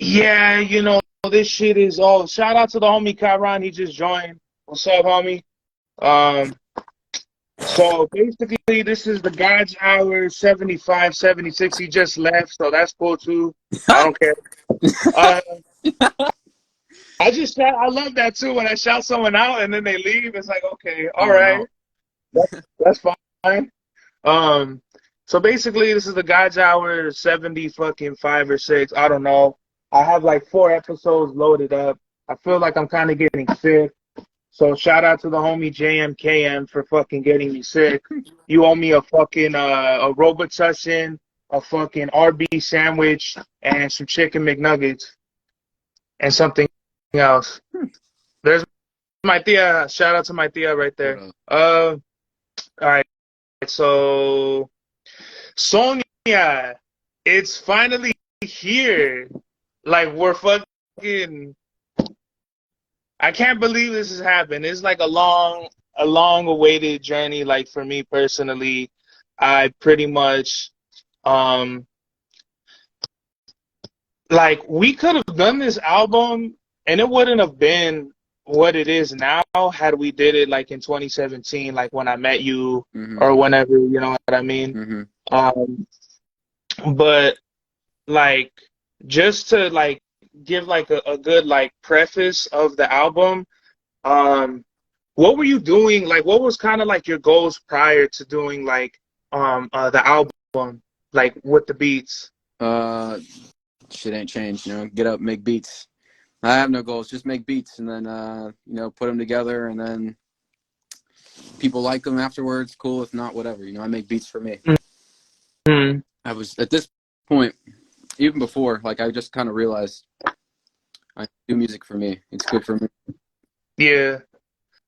Yeah, this shit is all. Shout out to the homie Kyron. He just joined. What's up, homie? Um, so basically, this is the God's Hour 75, 76. He just left, so that's cool too. I don't care. Uh, I love that too. When I shout someone out and then they leave, it's like, okay, all Oh right, no. that's fine. Um, so basically, this is the God's Hour 70 fucking 5 or 6. I don't know. I have like 4 episodes loaded up. I feel like I'm kind of getting sick. So shout out to the homie JMKM for fucking getting me sick. You owe me a fucking a Robitussin, a fucking RB sandwich, and some chicken McNuggets and something else. There's my tia. Shout out to my tia right there. All right. So Sonya, it's finally here. Like we're fucking. I can't believe this has happened. It's like a long awaited journey. Like for me personally, I pretty much, um, like we could have done this album and it wouldn't have been what it is now had we did it like in 2017, like when I met you Mm-hmm. or whenever, you know what I mean? Mm-hmm. Um, but like just to like give like a good like preface of the album. Um, what were you doing? Like, what was kind of like your goals prior to doing like the album, like with the beats? Uh, Shit ain't changed. Get up, make beats. I have no goals. Just make beats, and then put them together, and then people like them afterwards. Cool. If not, whatever. I make beats for me. Mm-hmm. I was at this point, even before, like I just kind of realized I do music for me. It's good for me. Yeah.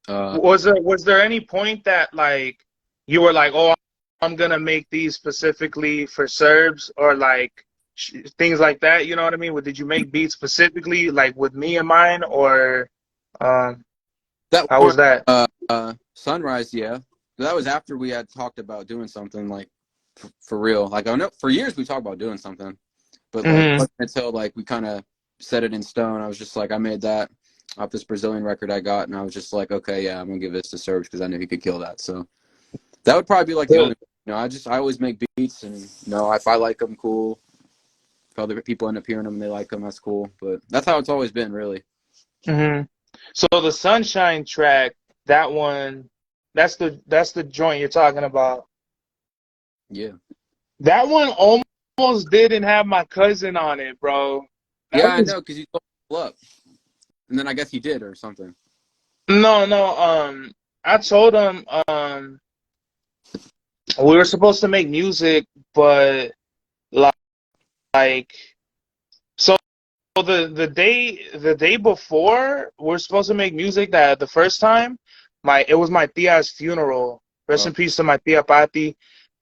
Uh, Was there any point that like you were like, oh, I'm gonna make these specifically for Serbs or like things like that? You know what I mean? Did you make beats specifically like with me in mind or um, that how one, was that? Sunrise, yeah. That was after we had talked about doing something like for real. Like I know for years we talked about doing something, but like Mm-hmm. wasn't until like we kind of set it in stone. I was just like, I made that off this Brazilian record I got, and I was just like, okay, yeah, I'm gonna give this to Serge because I knew he could kill that. So that would probably be like the only. I always make beats, and if I like them, cool. If other people end up hearing them and they like them, that's cool. But that's how it's always been, really. Mm-hmm. So the Sunshine track, that one, that's the joint you're talking about. Yeah. That one almost didn't have my cousin on it, bro. Yeah, That I was know, because you told me up, and then I guess he did or something. no. I told him we were supposed to make music, but like so the day before we're supposed to make music that the first time it was my tia's funeral. Rest Oh, in peace to my tia Patti.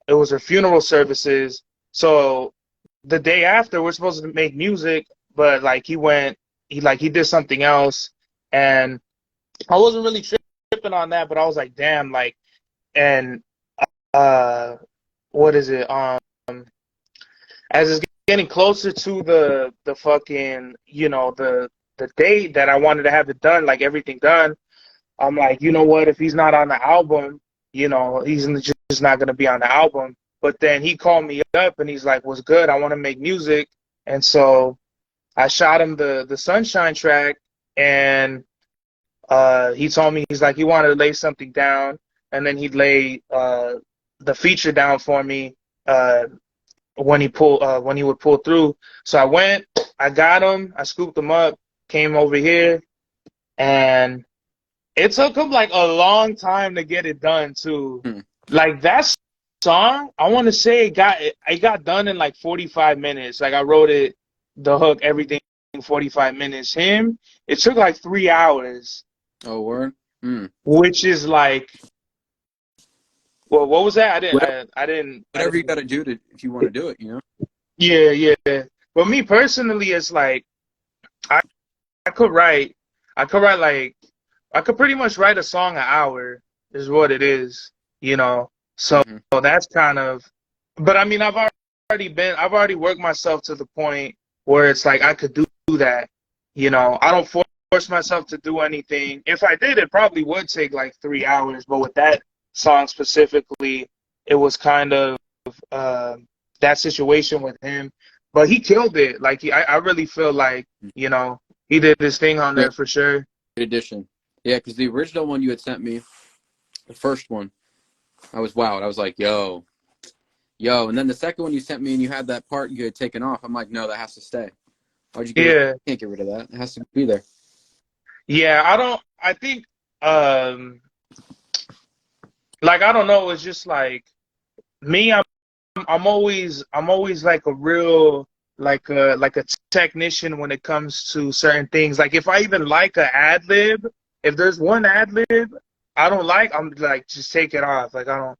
It was her funeral services. So the day after we're supposed to make music, but like he did something else and I wasn't really tripping on that, but I was like, damn, like and uh what is it? As it's getting closer to the fucking, the date that I wanted to have it done, like everything done, I'm like, you know what, if he's not on the album, he's just not gonna be on the album. But then he called me up and he's like, what's good? I want to make music. And so I shot him the Sunshine track and he told me he's like he wanted to lay something down and then he'd lay the feature down for me uh, when he would pull through. So I went, I got him, I scooped him up, came over here, and it took him like a long time to get it done too. hmm. Like that song, I want to say it got done in like 45 minutes. Like I wrote it, the hook, everything in 45 minutes. Him, it took like 3 hours, Oh, word. Mm. which is like, well, what was that? Whatever, I whatever you didn't. got to do if you want to do it. Yeah, yeah. But me personally, it's like I, I could write, I could write like, I could pretty much write a song an hour is what it is, you know. So Hmm. that's kind of, but I mean, I've already worked myself to the point where it's like I could do that. You know, I don't force myself to do anything. If I did, it probably would take like 3 hours. But with that song specifically, it was kind of uh, that situation with him. But he killed it. Like I really feel like you know he did his thing on there Great for sure. addition. Yeah, because the original one you had sent me, the first one, I was wowed. I was like, yo. And then the second one you sent me and you had that part you had taken off. I'm like, no, that has to stay. Why'd you get rid of it? Yeah, You can't get rid of that. It has to be there. yeah. I don't. I think like I don't know. It's just like me. I'm always like a real like a technician when it comes to certain things. Like if I even like a ad lib, if there's one ad lib I don't like, I'm like just take it off. Like I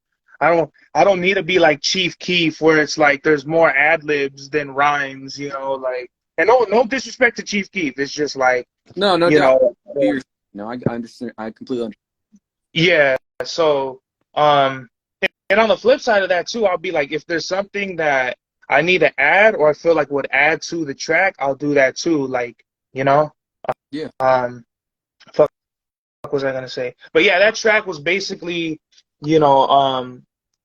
don't need to be like Chief Keef where it's like there's more ad libs than rhymes, like and no disrespect to Chief Keef. It's just like, No, no you doubt. know, No, I understand. I completely understand. yeah. So and on the flip side of that too, I'll be like, if there's something that I need to add or I feel like would add to the track, I'll do that too. Like, you know, Yeah, um, fuck, what was I gonna say? But yeah, that track was basically, you know,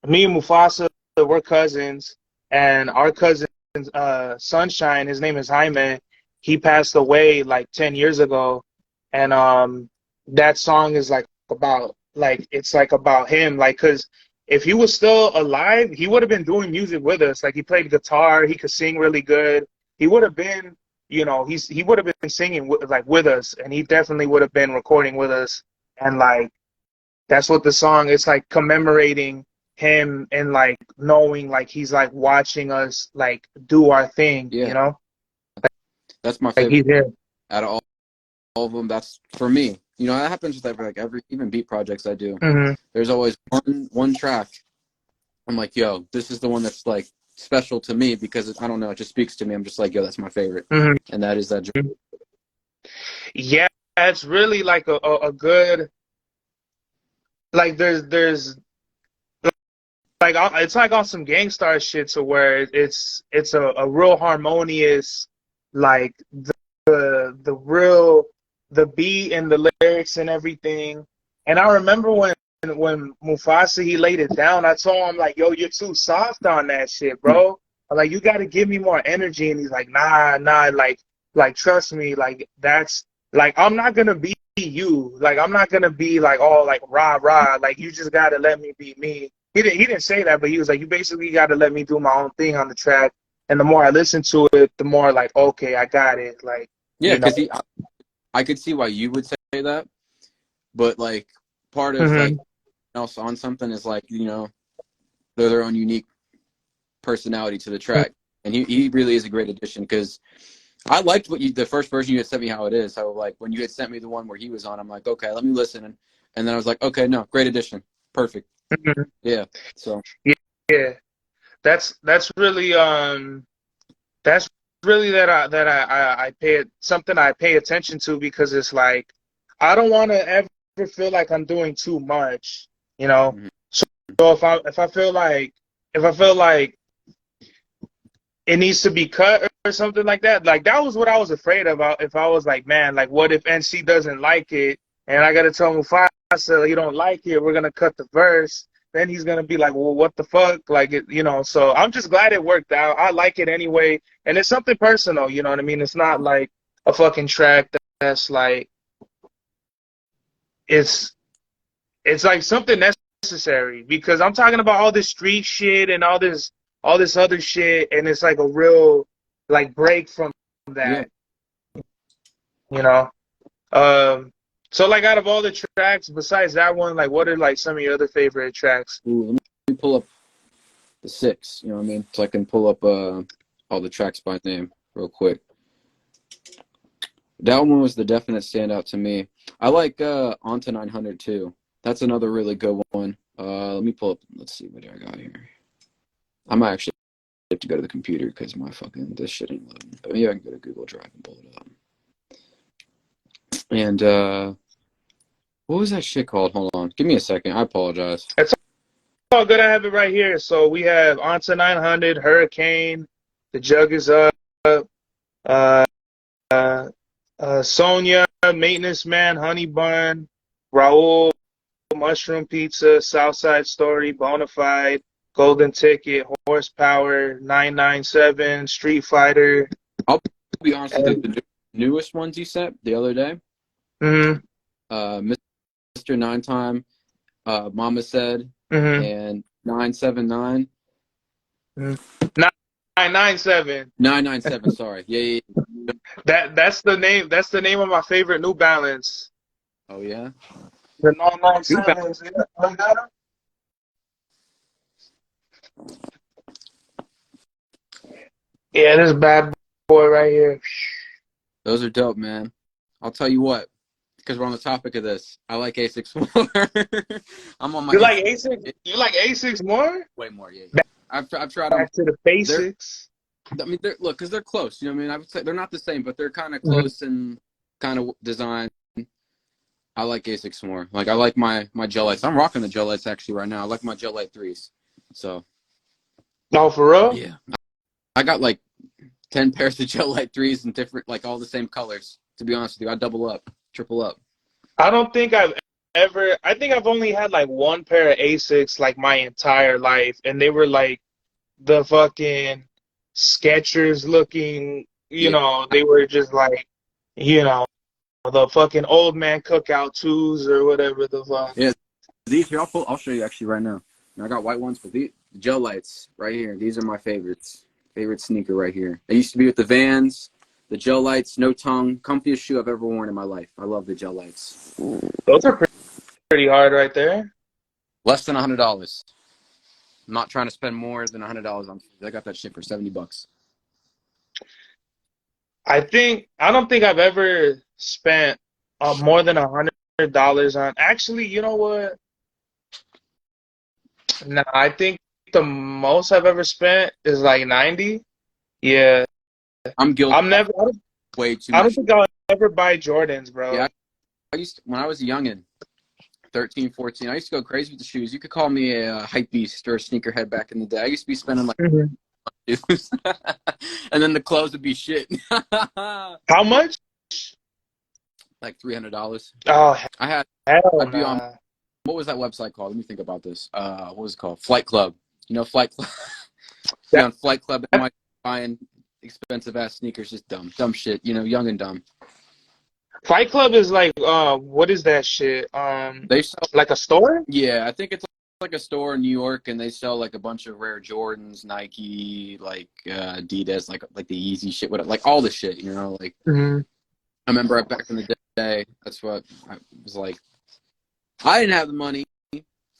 me and Mufasa, we're cousins, and our cousin, Sunshine, his name is Jaime. He passed away like 10 years ago, and that song is like about like it's like about him, like, cause if he was still alive, he would have been doing music with us. Like he played guitar, he could sing really good. He would have been, he would have been singing with us, and he definitely would have been recording with us. And like that's what the song. It's like commemorating him and like knowing like he's like watching us like do our thing. yeah. That's my Like favorite he's here. out of all of them. That's for me. That happens with every even beat projects I do. Hmm. There's always one track. I'm like, yo, this is the one that's like special to me because I don't know, it just speaks to me. I'm just like, yo, that's my favorite, Hmm. and that is that. Yeah, it's really like a good like there's like it's like on some gangstar shit to where it's a real harmonious like the real the beat and the lyrics and everything. And I remember when Mufasa he laid it down, I told him like, yo, you're too soft on that shit, bro. I'm like, you gotta give me more energy. And he's like, nah, like trust me, like that's like I'm not gonna be you. Like I'm not gonna be like all like rah rah. Like you just gotta let me be me. He didn't say that, but he was like, you basically gotta let me do my own thing on the track. And the more I listen to it, the more like, okay, I got it. Like, Yeah, you know. because I could see why you would say that, but like part of like Hmm. else on something is like they're their own unique personality to the track, and he really is a great addition because I liked the first version you had sent me how it is. So like when you had sent me the one where he was on, I'm like, okay, let me listen, and then I was like, okay, no, great addition, perfect, Hmm. yeah. So Yeah, yeah. That's really that's really that I pay it something I pay attention to because it's like I don't want to ever feel like I'm doing too much, you know. mhm. So if I feel like it needs to be cut or something like that was what I was afraid about. If I was like, man, like what if NC doesn't like it and I gotta tell Mufasa you don't like it, we're gonna cut the verse. Then he's gonna be like, well, what the fuck? Like it. So I'm just glad it worked out. I like it anyway, and it's something personal. You know what I mean? It's not like a fucking track that's like it's it's like something necessary because I'm talking about all this street shit and all this other shit, and it's like a real like break from Yeah. that, you know. Um, so like out of all the tracks besides that one, like what are like some of your other favorite tracks? Ooh, let me pull up the six. You know what I mean? So I can pull up all the tracks by name real quick. That one was the definite standout to me. I like Onto 900 too. That's another really good one. Let me pull up. Let's see what do I got here. I might actually have to go to the computer because my fucking this shit ain't loading. But maybe I can go to Google Drive and pull it up. And what was that shit called? Hold on, give me a second. I apologize. It's all good. I have it right here. So we have Onto 900, Hurricane, The Jug Is Up, uh, Sonya, Maintenance Man, Honey Bun, Raul, Mushroom Pizza, Southside Story, Bonafide, Golden Ticket, Horsepower, 997, Street Fighter. I'll be honest with you, And, the newest ones you sent the other day, mm-hmm, Mr. Nine Time, Mama Said, mm-hmm, and 979. mm-hmm. 997. 997, sorry. Yeah, yeah. That's the name. That's the name of my favorite New Balance. Oh, yeah? The New Balance. 997s. Yeah, I got 'em. Yeah, this bad boy right here. Those are dope, man. I'll tell you what, because we're on the topic of this, I like A6 more. I'm on my You like A6 A6? You like A6 more? way more, yeah. Back, I've tried them. back to the They're, basics. I mean, look, because they're close. You know what I mean? I would say they're not the same, but they're kind of Mhm. close in kind of design. I like A6 more. Like, I like my gel lights. I'm rocking the gel lights actually right now. I like my gel light 3s. So, Oh, for real? yeah. I got like 10 pairs of gel light 3s in different, like all the same colors. To be honest with you, I double up, triple up. I don't think I've ever. I think I've only had like one pair of Asics like my entire life, and they were like the fucking Skechers looking. You Yeah. know, they were just like, you know, the fucking old man cookout twos or whatever the fuck. Yeah. These here, I'll show you actually right now. I got white ones, but the gel lights right here. These are my favorites. Favorite sneaker right here. They used to be with the Vans, the gel lights, no tongue, comfiest shoe I've ever worn in my life. I love the gel lights. Those are pretty hard right there. Less than $100. I'm not trying to spend more than $100 on. I got that shit for $70. I don't think I've ever spent more than $100 on. Actually, you know what? No, I think the most I've ever spent is like 90. Yeah, I'm guilty. I'm never. Way too I don't much. think I'll ever buy Jordans, Yeah, bro. I used to, when I was a youngin', 13, 14, I used to go crazy with the shoes. You could call me a hype beast or a sneakerhead back in the day. I used to be spending like Mhm. shoes, and then the clothes would be shit. How much? Like $300. Oh, I had hell I'd be on nah. what was that website called? Let me think about this. What was it called? Flight Club. You know Flight Club. Be That, on Flight Club and my buying expensive ass sneakers, just dumb shit. You know, young and dumb. Fight Club is like, what is that shit? They sell. Like a store? Yeah, I think it's like a store in New York, and they sell like a bunch of rare Jordans, Nike, like Adidas, like the Yeezy shit, whatever, like all the shit. You know, like Hmm. I remember back in the day, that's what I was like. I didn't have the money.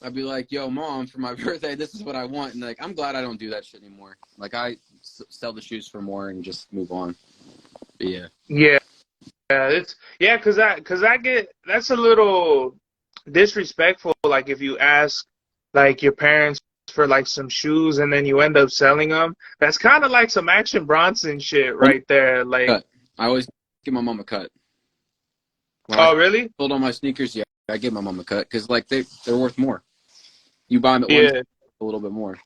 I'd be like, "Yo, mom, for my birthday, this is what I want," and like, I'm glad I don't do that shit anymore. Like, I sell the shoes for more and just move on. But yeah, Yeah, it's yeah, cause I get that's a little disrespectful. Like if you ask like your parents for like some shoes and then you end up selling them, that's kind of like some Action Bronson shit well, right there. Like, cut. I always give my mom a cut when I oh really? sold all my sneakers. Yeah, I give my mom a cut because like they're worth more. You buy them at once, Yeah. a little bit more.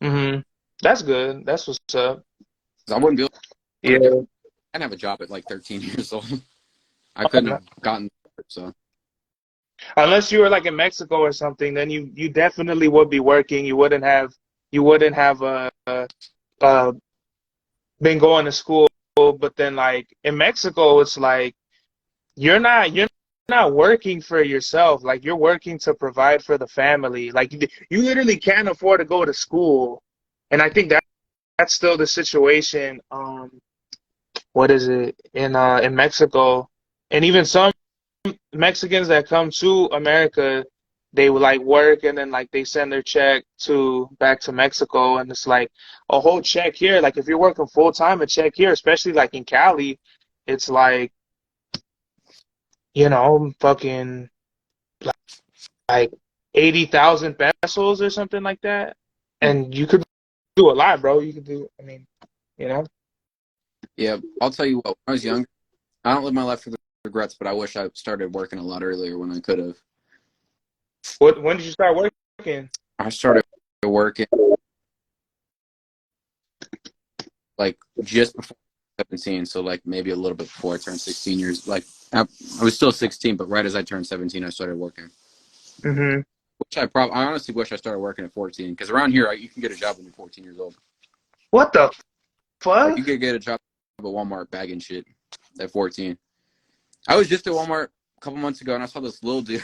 Hmm. That's good. That's what's up. 'Cause I wouldn't be able to do. Yeah. I didn't have a job at like 13 years old. I couldn't have gotten so. Unless you were like in Mexico or something, then you definitely would be working. You wouldn't have been going to school. But then like in Mexico, it's like you're not working for yourself. Like you're working to provide for the family. Like you literally can't afford to go to school. And I think that's still the situation. What is it in Mexico? And even some Mexicans that come to America, they would like work and then like they send their check to back to Mexico, and it's like a whole check here. Like if you're working full time, a check here, especially like in Cali, it's like, fucking like 80,000 pesos or something like that. And you could do a lot, bro. You could do, I mean, you know. Yeah, I'll tell you what. When I was young, I don't live my life with regrets, but I wish I started working a lot earlier when I could have. When did you start working? I started working like just before 17, so like maybe a little bit before I turned 16 years. Like I was still 16, but right as I turned 17, I started working. Hmm. Which I honestly wish I started working at 14, because around here you can get a job when you're 14 years old. What the Like you fuck? could get a job at Walmart bagging shit at 14. I was just at Walmart a couple months ago and I saw this little dude,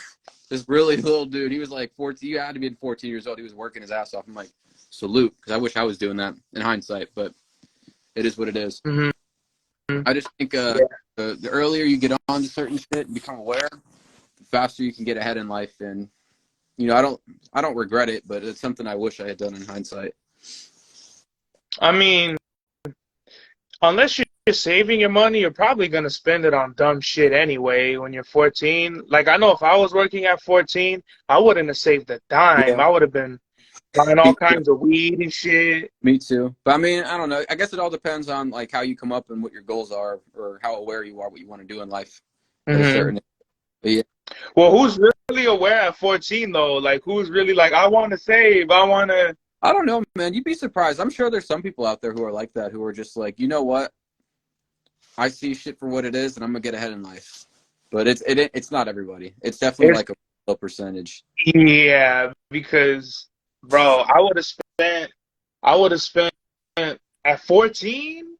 this really little dude. He was like 14. You had to be 14 years old. He was working his ass off. I'm like, salute, because I wish I was doing that in hindsight, but it is what it is. Hmm. I just think Yeah. the earlier you get on to certain shit and become aware, the faster you can get ahead in life. And I don't regret it, but it's something I wish I had done in hindsight. I mean, unless you're saving your money, you're probably gonna spend it on dumb shit anyway when you're 14. Like I know if I was working at 14, I wouldn't have saved a dime. Yeah, I would have been buying all kinds of weed and shit. me too. But I mean, I don't know. I guess it all depends on like how you come up and what your goals are, or how aware you are what you want to do in life at a Hmm. certain. But yeah, Well, who's really aware at 14 though? Like who's really like, I want to save, I want to. I don't know, man. You'd be surprised. I'm sure there's some people out there who are like that, who are just like, you know what? I see shit for what it is, and I'm gonna get ahead in life. But it's not everybody. It's definitely It's like a low percentage. yeah, because bro, I would have spent at 14.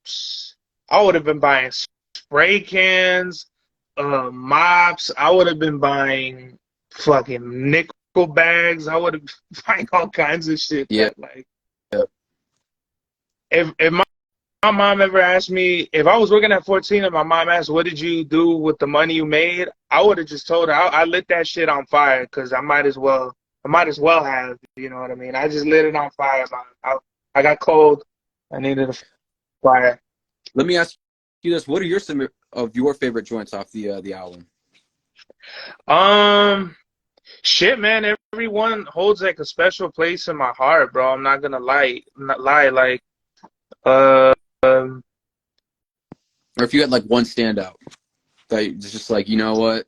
I would have been buying spray cans, mops. I would have been buying fucking nickel bags. I would have been buying all kinds of shit Yeah, that like yeah, if my mom ever asked me if I was working at 14 and my mom asked what did you do with the money you made, I would have just told her I lit that shit on fire because I might as well have, you know what I mean? I just lit it on fire. I got cold. I needed a fire. Let me ask you this: what are some of your favorite joints off the album? Um, Shit, man. Everyone holds like a special place in my heart, bro. I'm not gonna lie. Like, uh, um, Or if you had like one standout that it's just like, you know what?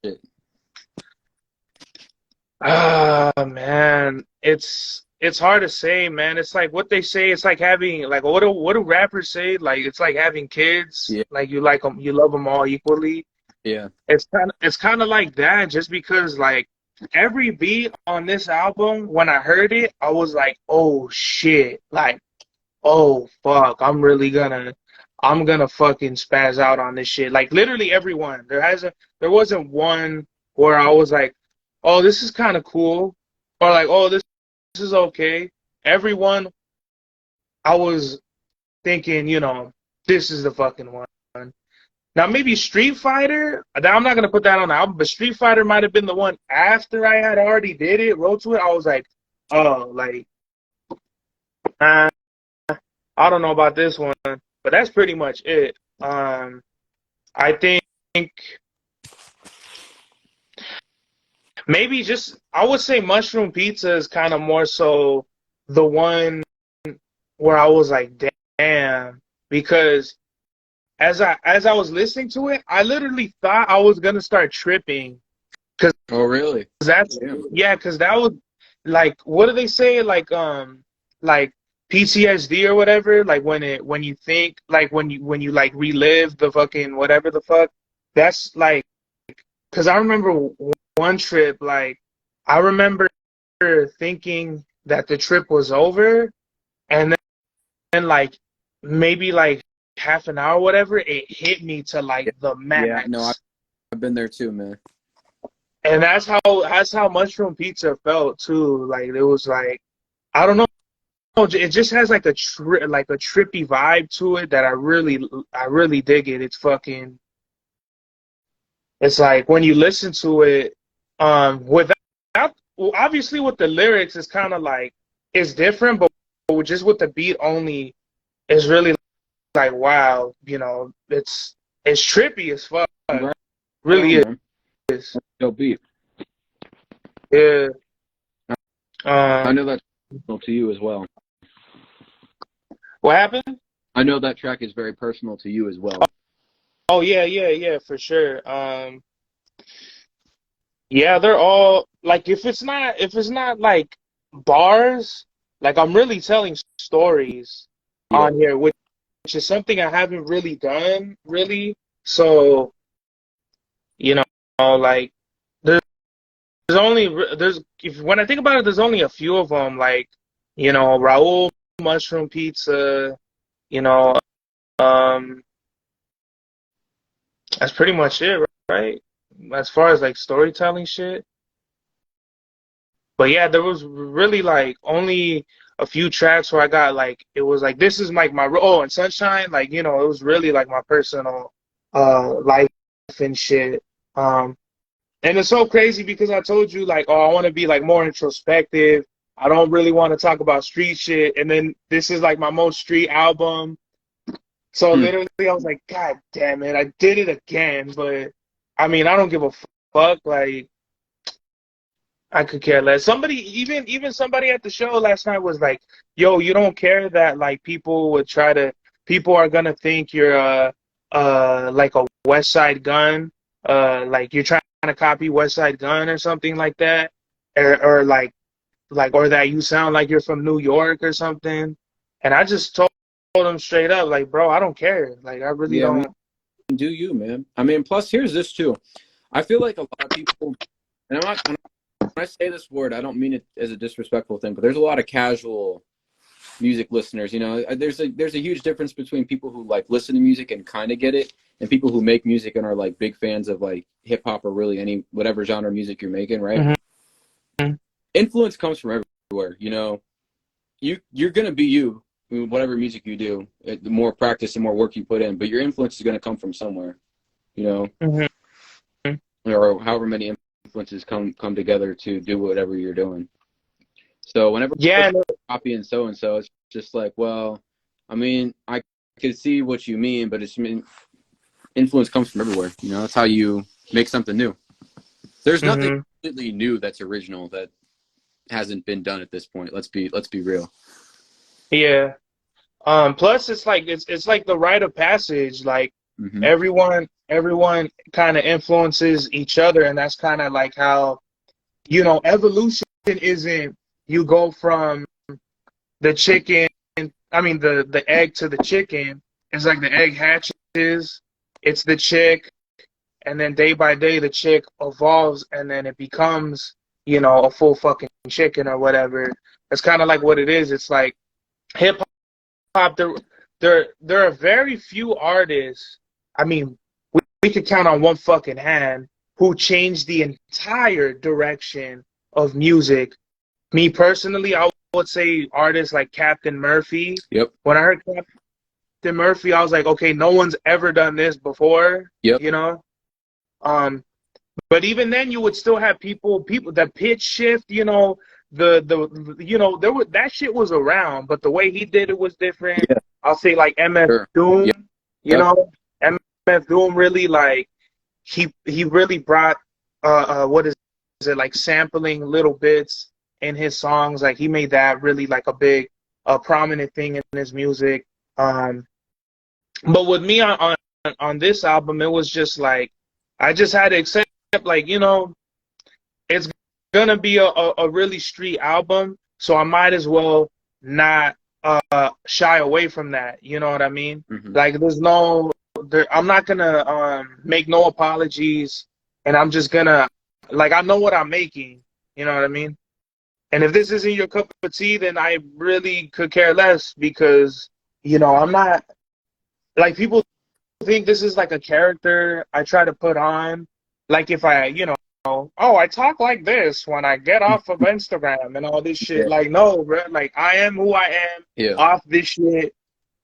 Shit. man, it's hard to say, man. It's like what they say. It's like having like what do rappers say? Like it's like having kids. Yeah, Like you like them, you love them all equally. yeah, It's kind of like that. Just because like every beat on this album, when I heard it, I was like, oh shit, like oh fuck, I'm gonna fucking spaz out on this shit. Like literally everyone. There wasn't one where I was like, oh, this is kind of cool, or like, oh, this is okay. Everyone, I was thinking, this is the fucking one. Now maybe Street Fighter. I'm not gonna put that on the album, but Street Fighter might have been the one after I had already did it, wrote to it. I was like, oh, like, uh, I don't know about this one, but that's pretty much it. I think maybe just I would say Mushroom Pizza is kind of more so the one where I was like, damn, because as I was listening to it, I literally thought I was gonna start tripping because Oh, really? that's Yeah. yeah, because that was like what do they say like PTSD or whatever, like when you think like when you like relive the fucking whatever the fuck, that's like because I remember one trip, like I remember thinking that the trip was over, and then like maybe like half an hour, whatever, it hit me to Yeah. like the Yeah. No, max, I've been there too, man. and that's how Mushroom Pizza felt too. Like it was like I don't know, it just has like like a trippy vibe to it that I really dig it. It's like when you listen to it, without well, obviously with the lyrics, it's kind of like it's different, but just with the beat only, it's really like wow, it's trippy as fuck, Right on, really man. is. Dope beat. Yeah. I Um, know that's personal to you as well. what happened? I know that track is very personal to you as well. Oh yeah, yeah, yeah, for sure. Yeah, they're all like if it's not like bars, like I'm really telling stories Yeah. on here, is something I haven't really done, really. So, you know, like there's only there's if when I think about it, there's only a few of them, like Raul mushroom pizza, you know, um, that's pretty much it, right? As far as like storytelling shit. But yeah, there was really like only a few tracks where I got like it was like this is like my oh and Sunshine, like it was really like my personal life and shit. Um and it's so crazy because I told you like, oh, I want to be like more introspective. I don't really want to talk about street shit. And then this is like my most street album. So Hmm. literally I was like, God damn it, I did it again. But I mean, I don't give a fuck. Like I could care less. Somebody, even somebody at the show last night was like, "Yo, you don't care that like people are gonna think you're like a West Side Gun, like you're trying to copy West Side Gun or something like that, or or that you sound like you're from New York or something." And I just told him straight up, like, bro, I don't care. Like, I really Yeah, I mean, don't. do you, man? I mean, plus here's this too. I feel like a lot of people, and when I say this word, I don't mean it as a disrespectful thing, but there's a lot of casual music listeners. There's a huge difference between people who like listen to music and kind of get it, and people who make music and are like big fans of like hip hop or really any whatever genre of music you're making, right? Hmm. Influence comes from everywhere. You're gonna be you, whatever music you do. The more practice and more work you put in, but your influence is gonna come from somewhere. You know, Hmm. or however many influences come together to do whatever you're doing. So whenever Yeah, copying so and so, it's just like, well, I mean, I can see what you mean, but influence comes from everywhere. That's how you make something new. There's nothing hmm completely new that's original that hasn't been done at this point. Let's be real. yeah. Plus it's like the rite of passage. Like Hmm. everyone kind of influences each other, and that's kind of like how evolution isn't you go from the chicken. I mean the egg to the chicken. It's like the egg hatches. It's the chick, and then day by day the chick evolves, and then it becomes a full fucking chicken or whatever. That's kind of like what it is. It's like hip hop, there are very few artists. I mean, we could count on one fucking hand who changed the entire direction of music. Me personally, I would say artists like Captain Murphy. Yep. When I heard Captain Murphy, I was like, okay, no one's ever done this before, Yep. you know. Um, but even then, you would still have people that pitch shift. There was that shit was around, but the way he did it was different. Yeah. I'll say like MF Sure. Doom. Yep. You Yep. know, MF Doom really like he really brought what is it like sampling little bits in his songs. Like he made that really like a big prominent thing in his music. Um, but with me on this album, it was just like I just had to accept like it's gonna be a really street album, so I might as well not shy away from that. You know what I mean? Hmm. Like I'm not gonna make no apologies, and I'm just gonna like I know what I'm making. You know what I mean? And if this isn't your cup of tea, then I really could care less because I'm not like people think this is like a character I try to put on. Like if oh, I talk like this when I get off of Instagram and all this shit. Yeah. Like, no, bro. Like I am who I am Yeah. off this shit.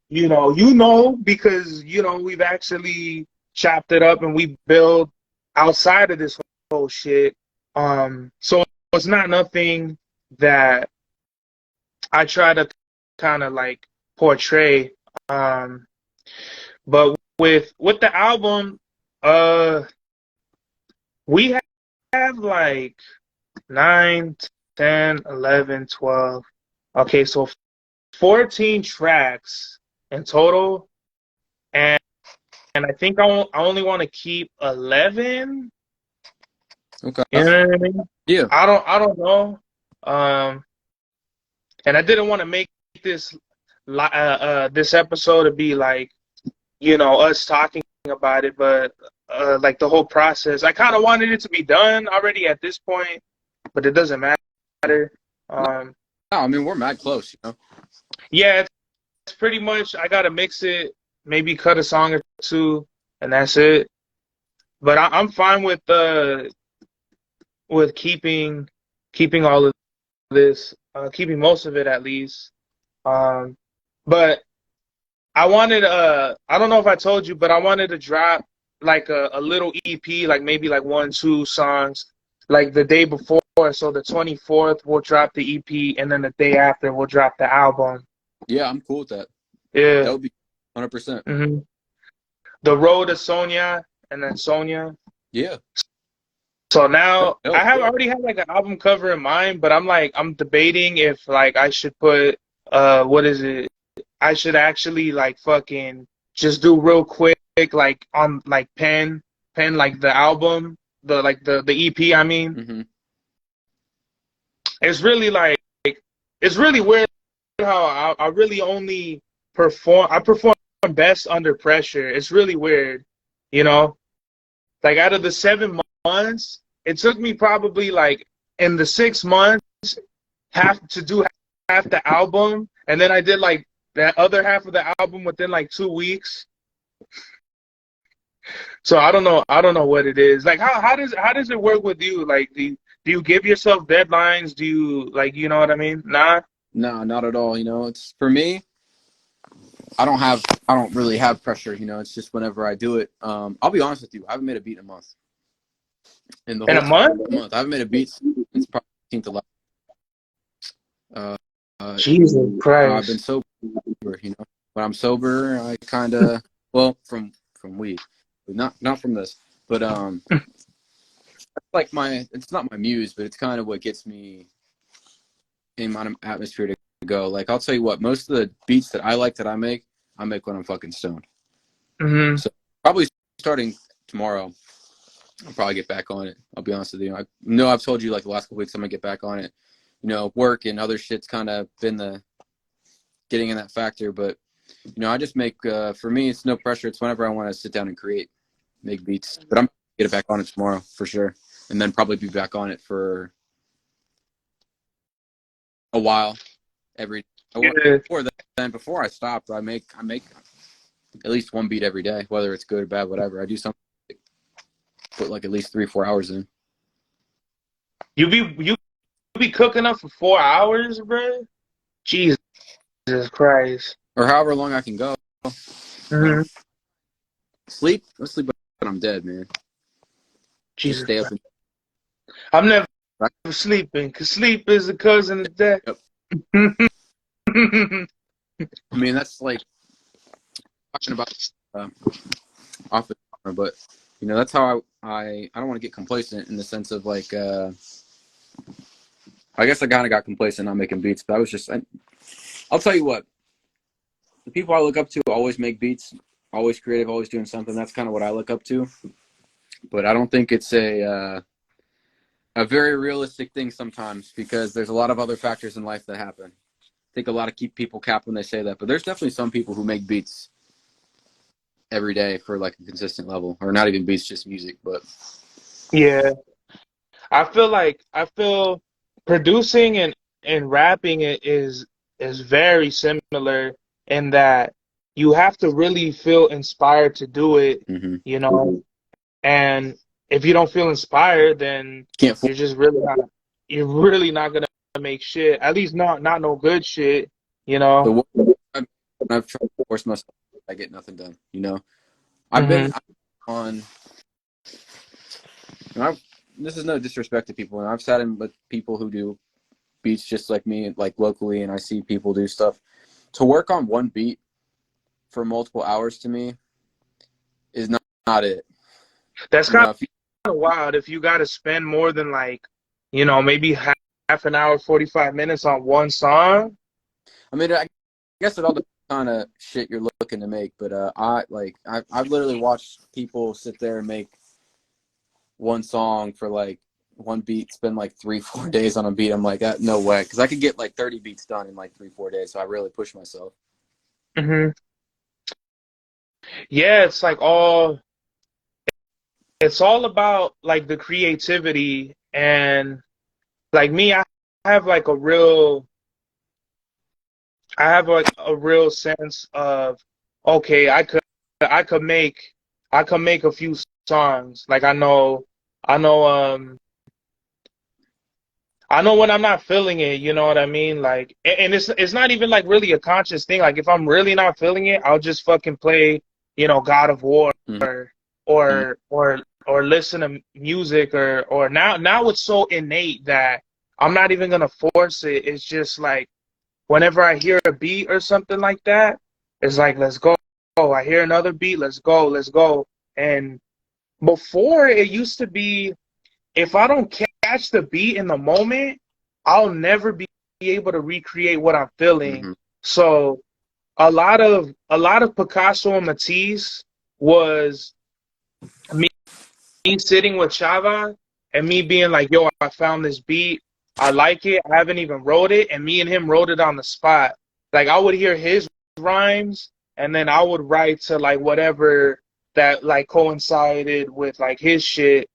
Because we've actually chopped it up and we build outside of this whole shit. So it's not nothing that I try to kind of like portray. Um, but with the album, uh, we have like 9, 10, 11, 12. Okay, so 14 tracks in total, and I think I only want to keep 11. Okay. You know what I mean? Yeah. I don't know. And I didn't want to make this this episode to be like, you know, us talking about it, but like the whole process, I kind of wanted it to be done already at this point, but it doesn't matter. No, Um, I mean we're mad close, you know. yeah, it's pretty much I gotta mix it, maybe cut a song or two, and that's it. But I'm fine with keeping all of this, keeping most of it at least. Um, but I don't know if I told you, but I wanted to drop like a little EP, like maybe like one, two songs, like the day before. So the 24th we'll drop the EP, and then the day after we'll drop the album. Yeah, I'm cool with that. Yeah. That would be 100%. hmm The Road to Sonya, and then Sonya. Yeah. So now Hell yeah. already have like an album cover in mind, but I'm debating if like I should put what is it? I should actually like fucking just do real quick like on like pen like the album, the EP, I mean. Mm-hmm. It's really like it's really weird how I really only perform best under pressure. It's really weird, you know? Like out of the 7 months, it took me probably like in the 6 months half to do half the album, and then I did like that other half of the album within like 2 weeks. So I don't know what it is. Like how does it work with you? Like do you give yourself deadlines? Do you like you know what I mean? Nah. No, not at all. You know, it's for me. I don't really have pressure. You know, it's just whenever I do it. I'll be honest with you. I haven't made a beat in a month. In the In whole a month? month, I haven't made a beat since probably 15th of last. Uh, Jesus I've been Christ. sober. You know, when I'm sober, I kind of well from weed, but not from this. But like it's not my muse, but it's kind of what gets me in my atmosphere to go. Like I'll tell you what, most of the beats that I like that I make when I'm fucking stoned. hmm So probably starting tomorrow, I'll probably get back on it. I'll be honest with you. I know I've told you like the last couple weeks I'm gonna get back on it. You know, work and other shit's kind of been the getting in that factor, but you know, I just make for me it's no pressure. It's whenever I want to sit down and create, make beats. But I'm gonna get it back on it tomorrow for sure, and then probably be back on it for a while every. Yeah. Before I stopped, I make at least one beat every day, whether it's good or bad, whatever. I do something, put like at least 3-4 hours in. You be cooking up for 4 hours, bro? Jesus Christ. Or however long I can go. hmm Sleep, let's sleep, but I'm dead, man. Just Jesus stay up Christ. and. I'm never Right? sleeping, because sleep is a cousin of death. Yep. I mean, that's like talking about office, but you know, that's how I don't want to get complacent in the sense of like, I guess I kind of got complacent not making beats, but I was just, I'll tell you what, the people I look up to always make beats, always creative, always doing something. That's kind of what I look up to, but I don't think it's a very realistic thing sometimes because there's a lot of other factors in life that happen. I think a lot of people cap when they say that, but there's definitely some people who make beats every day for like a consistent level, or not even beats, just music. But Yeah. I feel producing and rapping is very similar in that you have to really feel inspired to do it, mm-hmm. you know. And if you don't feel inspired, then Can't you're just really not you're really not gonna make shit. At least not no good shit, you the know. I've tried to force myself, I get nothing done. You know, I've been hmm on. And this is no disrespect to people, and I've sat in with people who do beats just like me, like locally, and I see people do stuff. To work on one beat for multiple hours to me is not it. That's You kind know, if you, of wild if you got to spend more than like, you know, maybe half an hour, 45 minutes on one song. I mean, I guess it all depends on kind of shit you're looking to make, but I've literally watched people sit there and make one song for like one beat, spend like 3-4 days on a beat. I'm like, no way, because I could get like 30 beats done in like 3-4 days. So I really push myself. Hmm. Yeah, it's all about like the creativity and like me, have like a real I have like a real sense of okay, I could make I could make a few songs. Like I know I know when I'm not feeling it, you know what I mean? Like and it's not even like really a conscious thing. Like if I'm really not feeling it, I'll just fucking play, God of War Mm-hmm. or listen to music or now it's so innate that I'm not even gonna force it. It's just like whenever I hear a beat or something like that, it's like, let's go. Oh, I hear another beat, let's go, let's go. And before it used to be, if I don't catch the beat in the moment, I'll never be able to recreate what I'm feeling. Mm-hmm. So a lot of Picasso and Matisse was me sitting with Chava and me being like, yo, I found this beat. I like it. I haven't even wrote it. And me and him wrote it on the spot. Like I would hear his rhymes and then I would write to like whatever that like coincided with like his shit.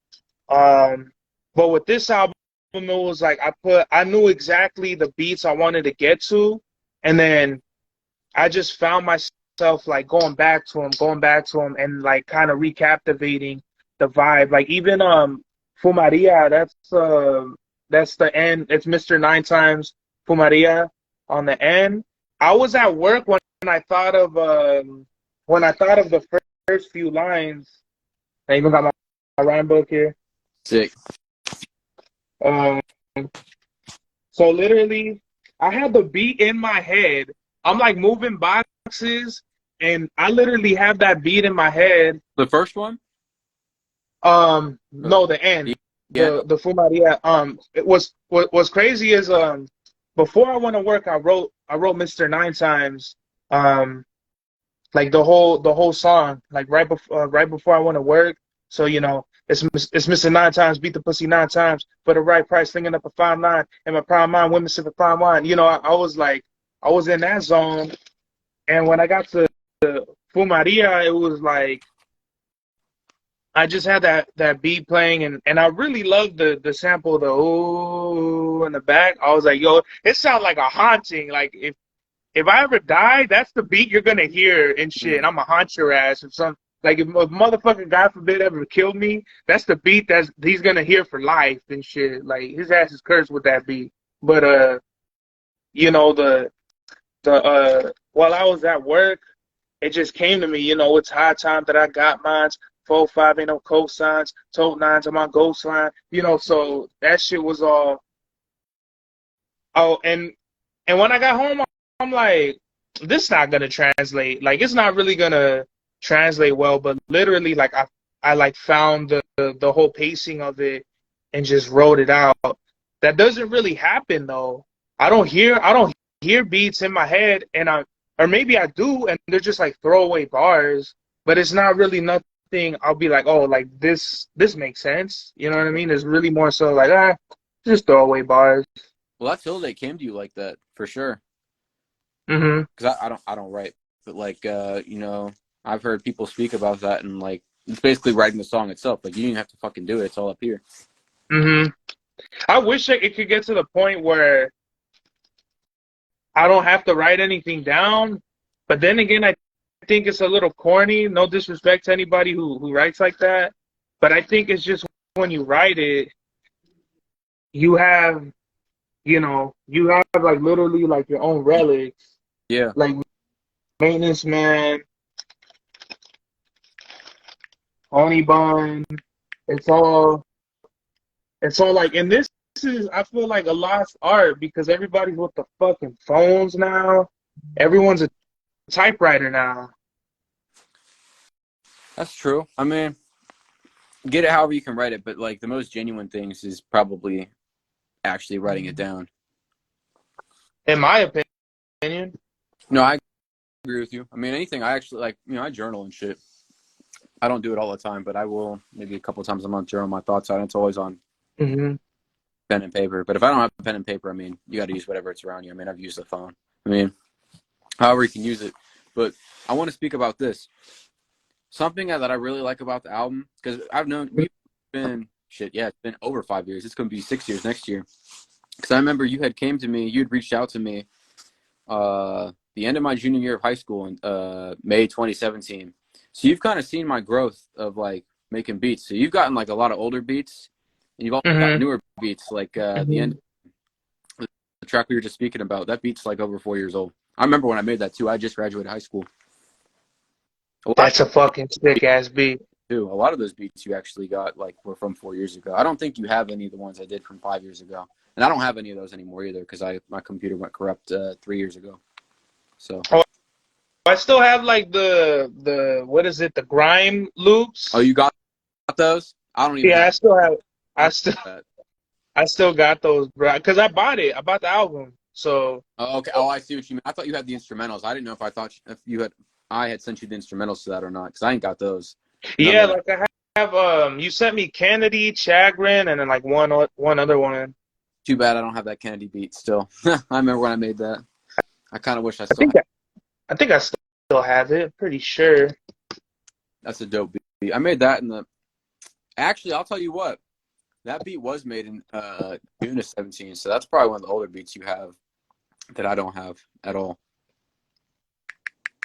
Um, but with this album, it was like I knew exactly the beats I wanted to get to. And then I just found myself like going back to him, and like kind of recaptivating the vibe. Like even Fumaria, that's the end. It's Mr. Nine Times Fumaria on the end. I was at work when I thought of the first few lines. I even got my rhyme book here. Sick. Um, So literally, I had the beat in my head. I'm like moving boxes, and I literally have that beat in my head. The first one? Or No, the the end, end? the Fumaria. It was what's crazy is before I went to work, I wrote Mr. Nine Times, um, like the whole song, like right before I went to work. So it's missing nine times, beat the pussy nine times for the right price, slinging up a 5'9" and my prime mind, women sip a prime wine. I was like, I was in that zone, and when I got to Fumaria, it was like I just had that beat playing, and I really loved the sample, the ooh in the back. I was like, yo, it sounds like a haunting. Like if I ever die, that's the beat you're gonna hear and shit. And Mm. I'm gonna haunt your ass. If a motherfucker, God forbid, ever killed me, that's the beat that he's gonna hear for life and shit. Like his ass is cursed with that beat. But you know the while I was at work, it just came to me. It's high time that I got mines. 4-5 ain't no cosigns. Told nines on my ghost line. So that shit was all. Oh, and when I got home, I'm like, this not gonna translate. Like, it's not really gonna translate well. But literally, like, I like found the whole pacing of it and just wrote it out. That doesn't really happen though. I don't hear beats in my head, or maybe I do, and they're just like throwaway bars. But it's not really nothing. I'll be like, oh, like this makes sense. You know what I mean? It's really more so like just throwaway bars. Well, that's till they came to you like that for sure. Hmm. Because I don't write, but like I've heard people speak about that, and like it's basically writing the song itself. Like you don't even have to fucking do it; it's all up here. Hmm. I wish it could get to the point where I don't have to write anything down. But then again, I think it's a little corny. No disrespect to anybody who writes like that. But I think it's just when you write it, you have, you have like literally like your own relics, Yeah, like Maintenance Man, Honey Bun. It's all, it's all like, and this is, I feel like a lost art because everybody's with the fucking phones now. Everyone's a typewriter now. that's true. I mean, get it however you can write it, but like the most genuine things is probably actually writing it down. In my opinion. No, I agree with you. I mean, anything I actually like, I journal and shit. I don't do it all the time, but I will maybe a couple times a month journal my thoughts out. It's always on Hmm. pen and paper. But if I don't have a pen and paper, I mean, you got to use whatever it's around you. I mean, I've used the phone. I mean, however you can use it. But I want to speak about this. Something that I really like about the album, because we've been, it's been over 5 years. It's going to be 6 years next year. Because I remember you had reached out to me the end of my junior year of high school in May 2017. So you've kind of seen my growth of like making beats. So you've gotten like a lot of older beats, and you've also got Mm-hmm. newer beats, like the end the track we were just speaking about. That beat's like over 4 years old. I remember when I made that too. I just graduated high school. That's a fucking sick ass beat. Too. A lot of those beats you actually got like were from 4 years ago. I don't think you have any of the ones I did from 5 years ago, and I don't have any of those anymore either because my computer went corrupt 3 years ago. So I still have like the what is it, the grime loops. oh, you got those? I don't even Yeah, I have. still have. I I don't still have that. I still got those, bro. Because I bought it. I bought the album. So Oh, okay. Oh, I see what you mean. I thought you had the instrumentals. I didn't know if you had. I had sent you the instrumentals to that or not because I ain't got those. None yeah, of that. like I have. You sent me Kennedy, Chagrin, and then like one other one. Too bad I don't have that Kennedy beat still. I remember when I made that. I kind of wish I I still think had. I think I still have it. Pretty sure. That's a dope beat. I made that in the. Actually, I'll tell you what. That beat was made in June of 17, so that's probably one of the older beats you have that I don't have at all.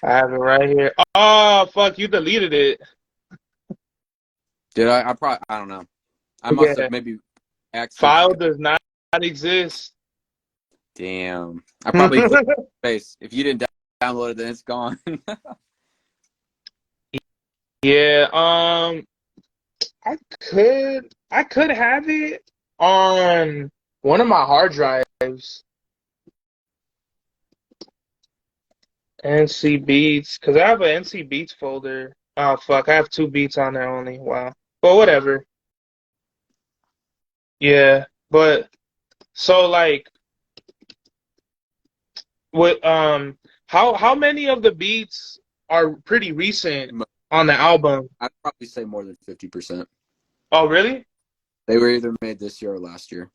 I have it right here. Oh fuck! You deleted it. Did I? I don't know. I must have Yeah. maybe accidentally. File does not exist. Damn. I probably clicked space. If you didn't download it, then it's gone. Yeah. I could have it on one of my hard drives. NC Beats, because I have an NC Beats folder. Oh fuck, I have two beats on there only. Wow. But whatever. Yeah. But so like with how many of the beats are pretty recent on the album? I'd probably say more than 50%. Oh really? They were either made this year or last year.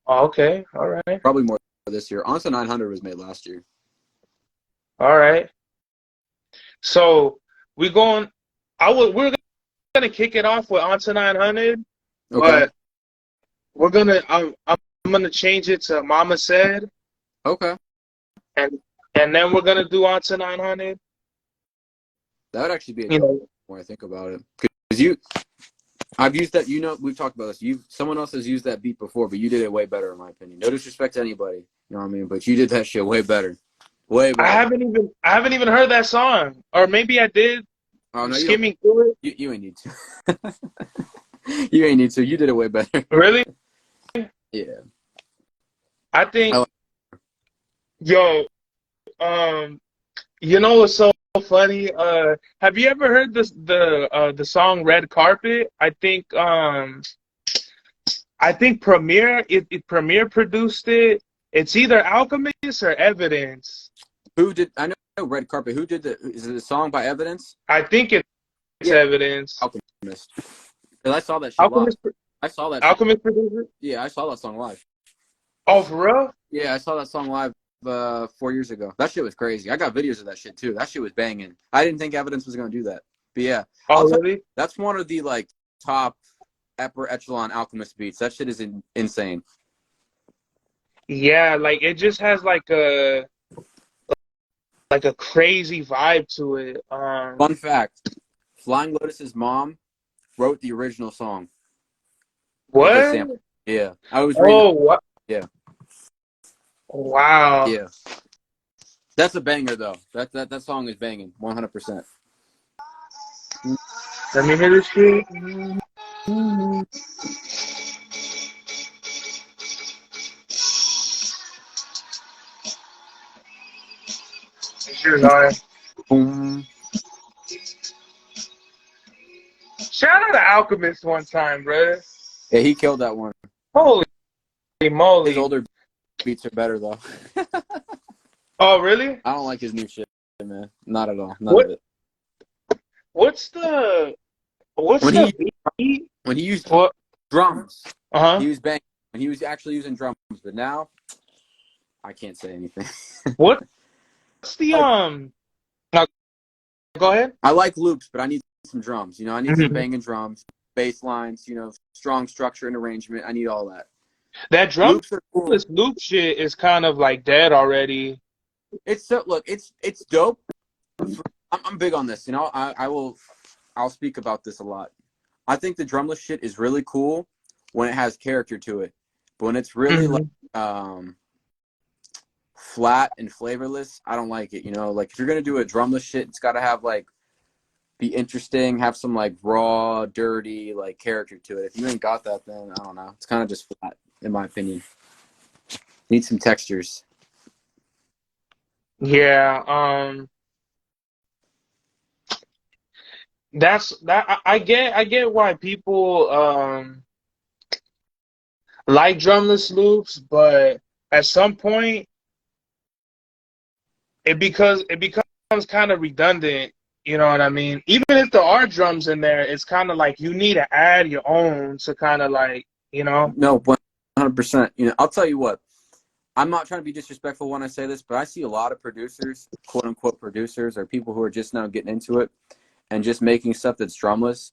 Oh, okay. All right. Probably more this year. Onto 900 was made last year. All right. So we going we're gonna kick it off with Onto 900, Okay. but I'm gonna change it to Mama Said, Okay. and then we're gonna do Onto 900. That would actually be a You dope know, when I think about it. Because I've used that. We've talked about this. Someone else has used that beat before, but you did it way better, in my opinion. No disrespect to anybody, you know what I mean? But you did that shit way better, way I better. haven't even heard that song, or maybe I did. Oh no, you don't. Skimming through it. You ain't need to. You ain't need to. You did it way better. Really? Yeah. I I think, like, yo, what's so funny? Have you ever heard the song Red Carpet? I think Premier produced it. It's either Alchemist or Evidence. who did? I know Red Carpet. Who did the? Is it a song by Evidence? I think it's Yeah, Evidence. Alchemist. Because I saw that shit live. Alchemist I saw that shit. Alchemist produced it? Yeah, I saw that song live. Oh, for real? Yeah, I saw that song live 4 years ago. That shit was crazy. I got videos of that shit too. That shit was banging. I didn't think Evidence was gonna do that. But yeah, Oh, I'll tell you, really? that's one of the like top upper echelon Alchemist beats. That shit is insane. Yeah, like it just has like a crazy vibe to it. Fun fact: Flying Lotus's mom wrote the original song with a What? sample. Yeah, I was reading. Oh, what? Yeah, Wow. yeah. That's a banger though. That song is banging, 100%. Let me hear this shit. This shit is hard. Boom. Shout out to Alchemist one time, bro. Yeah, he killed that one. Holy His moly. older beats are better though. Oh, really? I don't like his new shit, man. Not at all. None What? of it. What's the what's When the he beat? when he used What? drums, Uh-huh. he was banging. When he was actually using drums, but now I can't say anything. What's the like no, go ahead. I like loops, but I need some drums. You know, I need some Mhm. banging drums, bass lines. You know, strong structure and arrangement. I need all that. That Loops are cool. drumless loop shit is kind of like dead already. It's so look, it's dope. I'm big on this. You know, I'll speak about this a lot. I think the drumless shit is really cool when it has character to it, but when it's really like Hmm. um, flat and flavorless, I don't like it. You know, like if you're gonna do a drumless shit, it's got to have like be interesting, have some like raw, dirty like character to it. If you ain't got that, then I don't know. It's kind of just flat, in my opinion. Need some textures. Yeah, that's that. I get why people like drumless loops, but at some point it becomes kind of redundant. You know what I mean? Even if there are drums in there, it's kind of like you need to add your own to kind of like, you know. No, 100%. You know, I'll tell you what. I'm not trying to be disrespectful when I say this, but I see a lot of producers, quote unquote producers, or people who are just now getting into it and just making stuff that's drumless,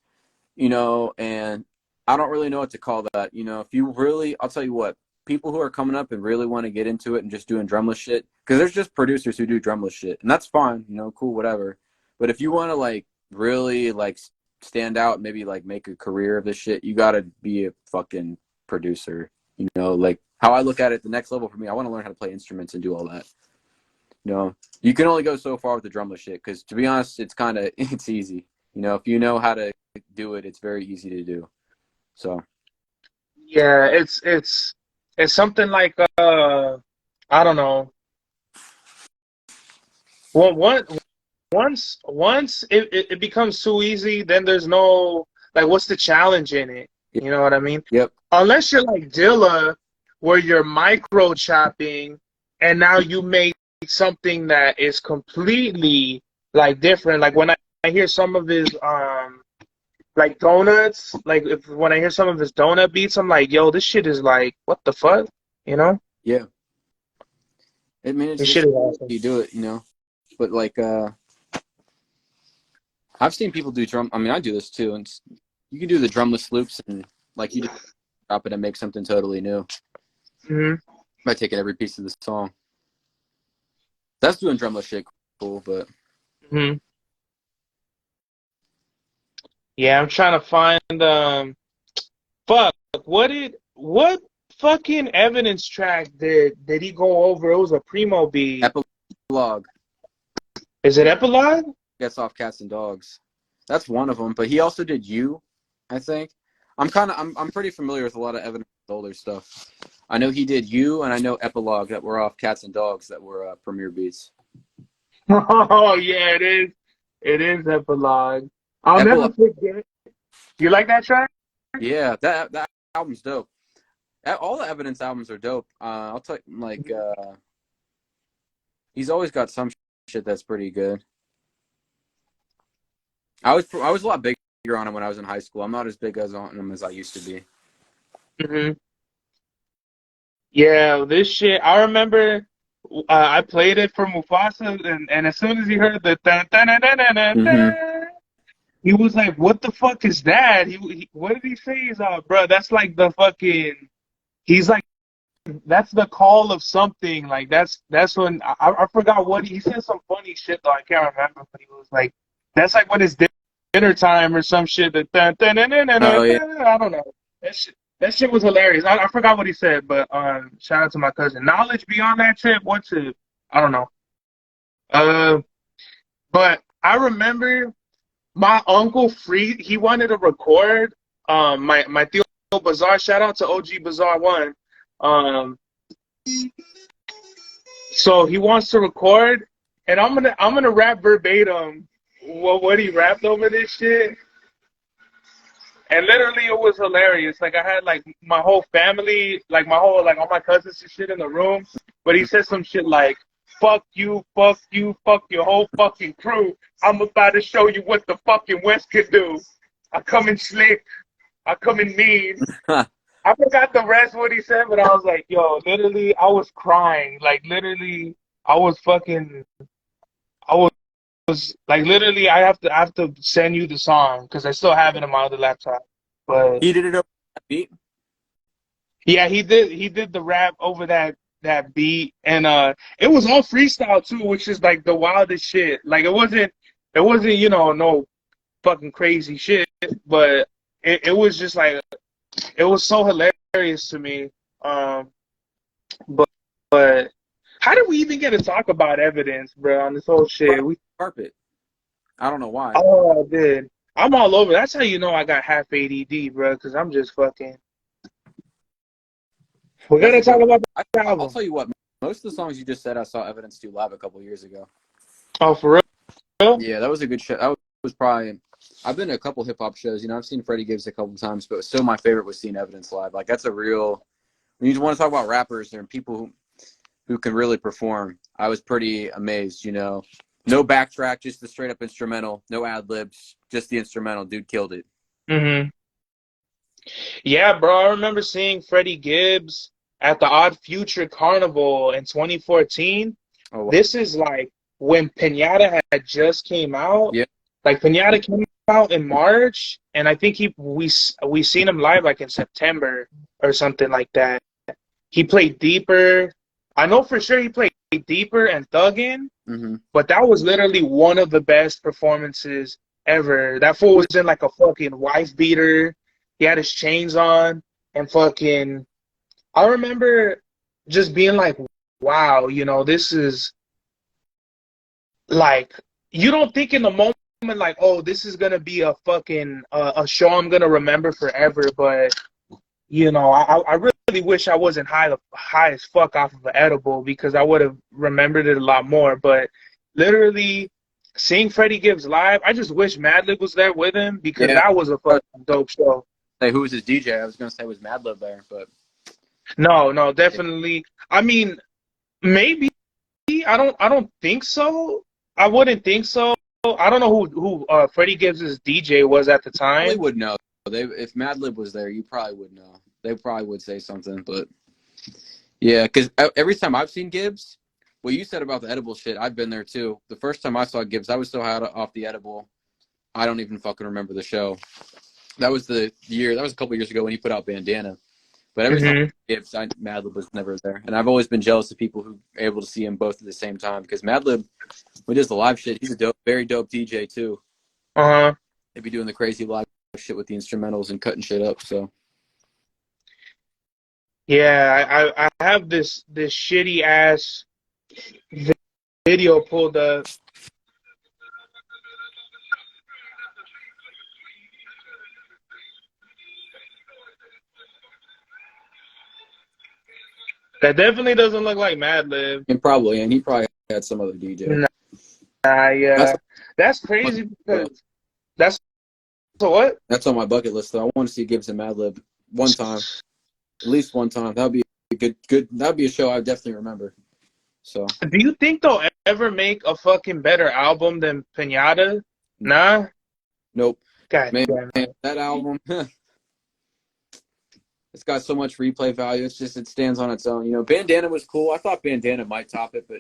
you know, and I don't really know what to call that. You know, if you really, I'll tell you what, people who are coming up and really want to get into it and just doing drumless shit, because there's just producers who do drumless shit, and that's fine, you know, cool, whatever. But if you want to like really like stand out, maybe like make a career of this shit, you got to be a fucking producer, you know, like how I look at it, the next level for me, I want to learn how to play instruments and do all that. You know, you can only go so far with the drumless shit because, to be honest, it's kind of it's easy. You know, if you know how to do it, it's very easy to do. So Yeah, it's something like I don't know. Well, once it becomes too easy, then there's no like what's the challenge in it? You know what I mean? yep, Unless you're like Dilla, where you're micro chopping and now you make something that is completely like different. Like when I hear some of his like donuts, like if when I hear some of his donut beats, I'm like, yo, this shit is like, what the fuck? You know? yeah. I mean, This it's shit is awesome. you do it, you know. But like, I've seen people do drum. I mean, I do this too, and you can do the drumless loops and like you just drop it and make something totally new Hmm. by taking every piece of the song. That's doing drumless shit cool, but Hmm. Yeah, I'm trying to find fuck, what fucking evidence track did he go over? It was a Primo beat. epilogue Is it Epilogue? gets off cats and dogs. That's one of them. But he also did you, I think. I'm pretty familiar with a lot of Evan older stuff. I know he did you, and I know Epilogue that were off Cats and Dogs that were premiere beats. Oh yeah, it is. It is Epilogue. I'll never Epilogue, forget. You like that track? yeah, that album's dope. All the Evidence albums are dope. I'll tell you, like he's always got some shit that's pretty good. I was a lot bigger on him when I was in high school. I'm not as big as on him as I used to be. Hmm. Yeah, this shit. I remember I played it for Mufasa, and as soon as he heard the dun, dun, dun, dun, dun, dun, Mm-hmm. dun, he was like, "What the fuck is that?" What did he say? He's bro, that's like the fucking. He's like, that's the call of something. Like that's when I forgot what he said. Some funny shit though. I can't remember, but he was like, "That's like when it's dinner time or some shit." That dun, dun, dun, dun, dun, Oh dun, yeah, dun, I don't know. That shit was hilarious. I forgot what he said, but shout out to my cousin. Knowledge beyond that tip. What's it? I don't know. Uh, but I remember my uncle free. He wanted to record. My Theo Bazaar. Shout out to OG Bazaar One. Um, so he wants to record, and I'm gonna rap verbatim what he rapped over this shit. And literally, it was hilarious. Like I had like my whole family, like my whole like all my cousins and shit in the room. But he said some shit like, "Fuck you, fuck your whole fucking crew. I'm about to show you what the fucking West can do. I come in slick. I come in mean." I forgot the rest of what he said, but I was like, "Yo, literally, I was crying. Like literally, I was fucking." I was like literally I have to send you the song because I still have it on my other laptop. But He did it over that beat. yeah, he did the rap over that beat, and it was all freestyle too, which is like the wildest shit. Like it wasn't no fucking crazy shit, but it was just like it was so hilarious to me. Um, but but how did we even get to talk about evidence, bro? On this whole shit, we Carpet. I don't know why. oh I did. I'm all over. That's how you know I got half ADD, bro, because I'm just fucking. We That's gotta a good talk one. about the I'll album. tell you what. Most of the songs you just said, I saw evidence to live a couple years ago. Oh, for real? Yeah, that was a good show. That was probably. I've been to a couple hip hop shows. You know, I've seen Freddie Gibbs a couple times, but still my favorite was seeing Evidence live. Like that's a real. When you want to talk about rappers and people who can really perform, I was pretty amazed. You know, no backtrack, just the straight up instrumental, no ad libs, just the instrumental. Dude killed it. Mm-hmm. Yeah, bro. I remember seeing Freddie Gibbs at the Odd Future Carnival in 2014. Oh This is like when Pinata had just came out. yeah. Like Pinata came out in March, and I think we seen him live like in September or something like that. He played Deeper. I know for sure he played Deeper and Thuggin', Mm-hmm. but that was literally one of the best performances ever. That fool was in like a fucking wife beater. He had his chains on and fucking. I remember just being like, wow, this is like, you don't think in the moment like, oh, this is gonna be a fucking a show I'm gonna remember forever. But I really wish I wasn't high as fuck off of an edible because I would have remembered it a lot more. But literally seeing Freddie Gibbs live, I just wish Madlib was there with him because Yeah. that was a I was fucking dope show. gonna say who was his DJ? I was gonna say was Madlib there, but No, no, yeah. definitely. I mean, maybe. I don't think so. I wouldn't think so. I don't know who Freddie Gibbs' DJ was at the Probably time. would know. They if Madlib was there, you probably would know. They probably would say something, but yeah, because every time I've seen Gibbs, what you said about the edible shit, I've been there too. The first time I saw Gibbs, I was so high off the edible, I don't even fucking remember the show. That was the year. That was a couple years ago when he put out Bandana. But every time Hmm. Gibbs, Madlib was never there, and I've always been jealous of people who are able to see him both at the same time. Because Madlib, when he does the live shit, he's a dope, very dope DJ too. Uh-huh. They'd be doing the crazy live shit with the instrumentals and cutting shit up. So Yeah, I have this shitty ass video pulled up that definitely doesn't look like Madlib. and he probably had some other DJ. Nah, That's yeah, that's crazy because that's so what? That's on my bucket list, though. I want to see Gibbs and Madlib one time, at least one time. That'd be a good. That'd be a show I definitely remember. So, Do you think they'll ever make a fucking better album than Pinata? Nah. nope, God man, damn man it. that album, it's got so much replay value. It's just it stands on its own. You know, Bandana was cool. I thought Bandana might top it, but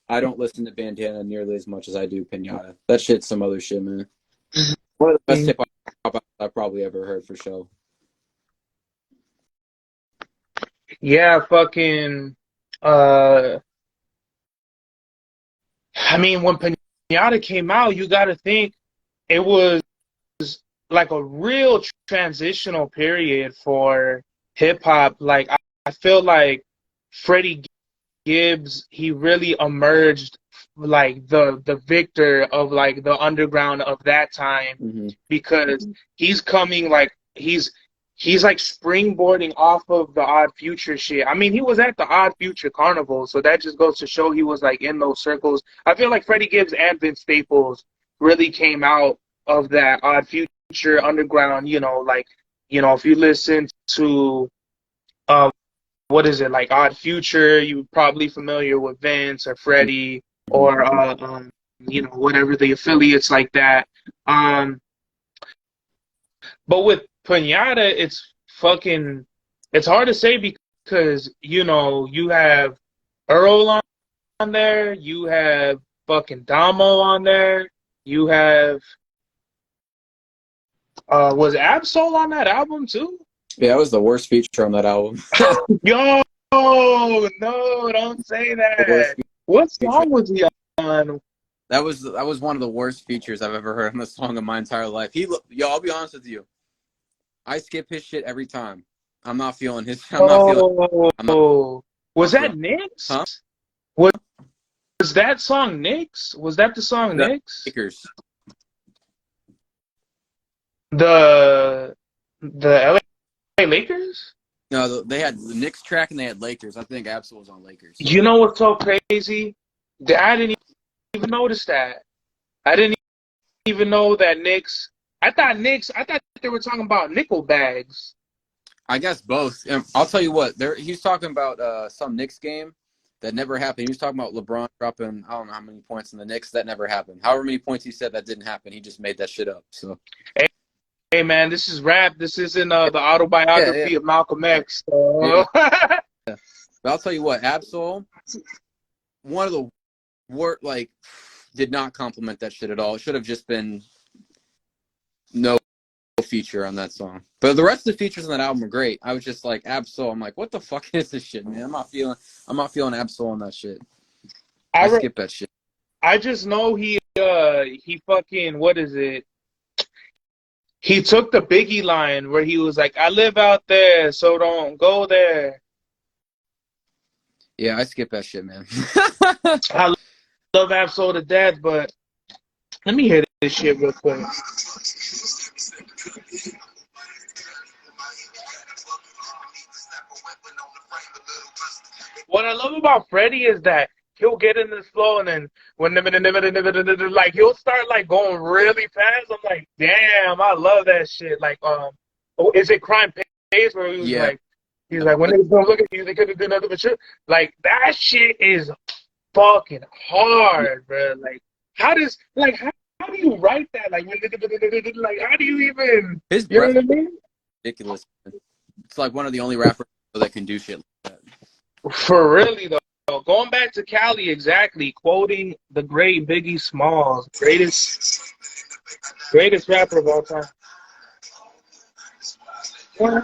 I don't listen to Bandana nearly as much as I do Pinata. That shit's some other shit, man. One of the best hip hop I've probably ever heard for sure. Yeah, fucking. Uh, I mean, when Pinata came out, you got to think it was like a real transitional period for hip hop. Like I feel like Freddie Gibbs, he really emerged like the victor of like the underground of that time Mm-hmm. because he's coming like he's like springboarding off of the Odd Future shit. I mean, he was at the Odd Future Carnival, so that just goes to show he was like in those circles. I feel like Freddie Gibbs and Vince Staples really came out of that Odd Future underground, like, if you listen to uh what is it, like Odd Future, you're probably familiar with Vince or Freddie or whatever the affiliates like that. But with Pinata, it's hard to say because you have Earl on there, you have fucking Damo on there. You have was Absol on that album too? Yeah, that was the worst feature on that album. Yo, no, don't say The worst that. What feature. song was he on? That was one of the worst features I've ever heard on a song in my entire life. Yo, I'll be honest with you. I skip his shit every time. I'm not feeling his. I'm not Was that feeling. Nick's? Huh? Was that song Nick's? Was that the song The Nick's? Lakers. The LA Lakers? No, they had the Knicks track and they had Lakers. I think Absol was on Lakers. You know what's so crazy? I didn't even notice that. I didn't even know that Knicks. I thought they were talking about nickel bags. I guess both. I'll tell you what. He's talking about some Knicks game that never happened. He was talking about LeBron dropping I don't know how many points in the Knicks. That never happened. However many points he said that didn't happen. He just made that shit up. So. Hey man, this is rap. This isn't the autobiography of Malcolm X. So. Yeah. But I'll tell you what, Absol, one of the worst, did not compliment that shit at all. It should have just been no feature on that song. But the rest of the features on that album are great. I was just like, Absol, I'm like, what the fuck is this shit, man? I'm not feeling Absol on that shit. I skip that shit. I just know he fucking, what is it? He took the Biggie line where he was like, I live out there, so don't go there. Yeah, I skip that shit, man. I love Absol to death, but let me hear this shit real quick. What I love about Freddie is that he'll get in this flow and then like he'll start like going really fast. I'm like, damn, I love that shit. Like, is it Crime Pays where he was he's like, when niggas don't look at you, they couldn't do nothing but shit. Like that shit is fucking hard, bro. Like, how do you write that? Like, how do you even? His You know breath what I mean? ridiculous. It's like one of the only rappers that can do shit like that. For really though. Going back to Cali, exactly, quoting the great Biggie Smalls, greatest rapper of all time. My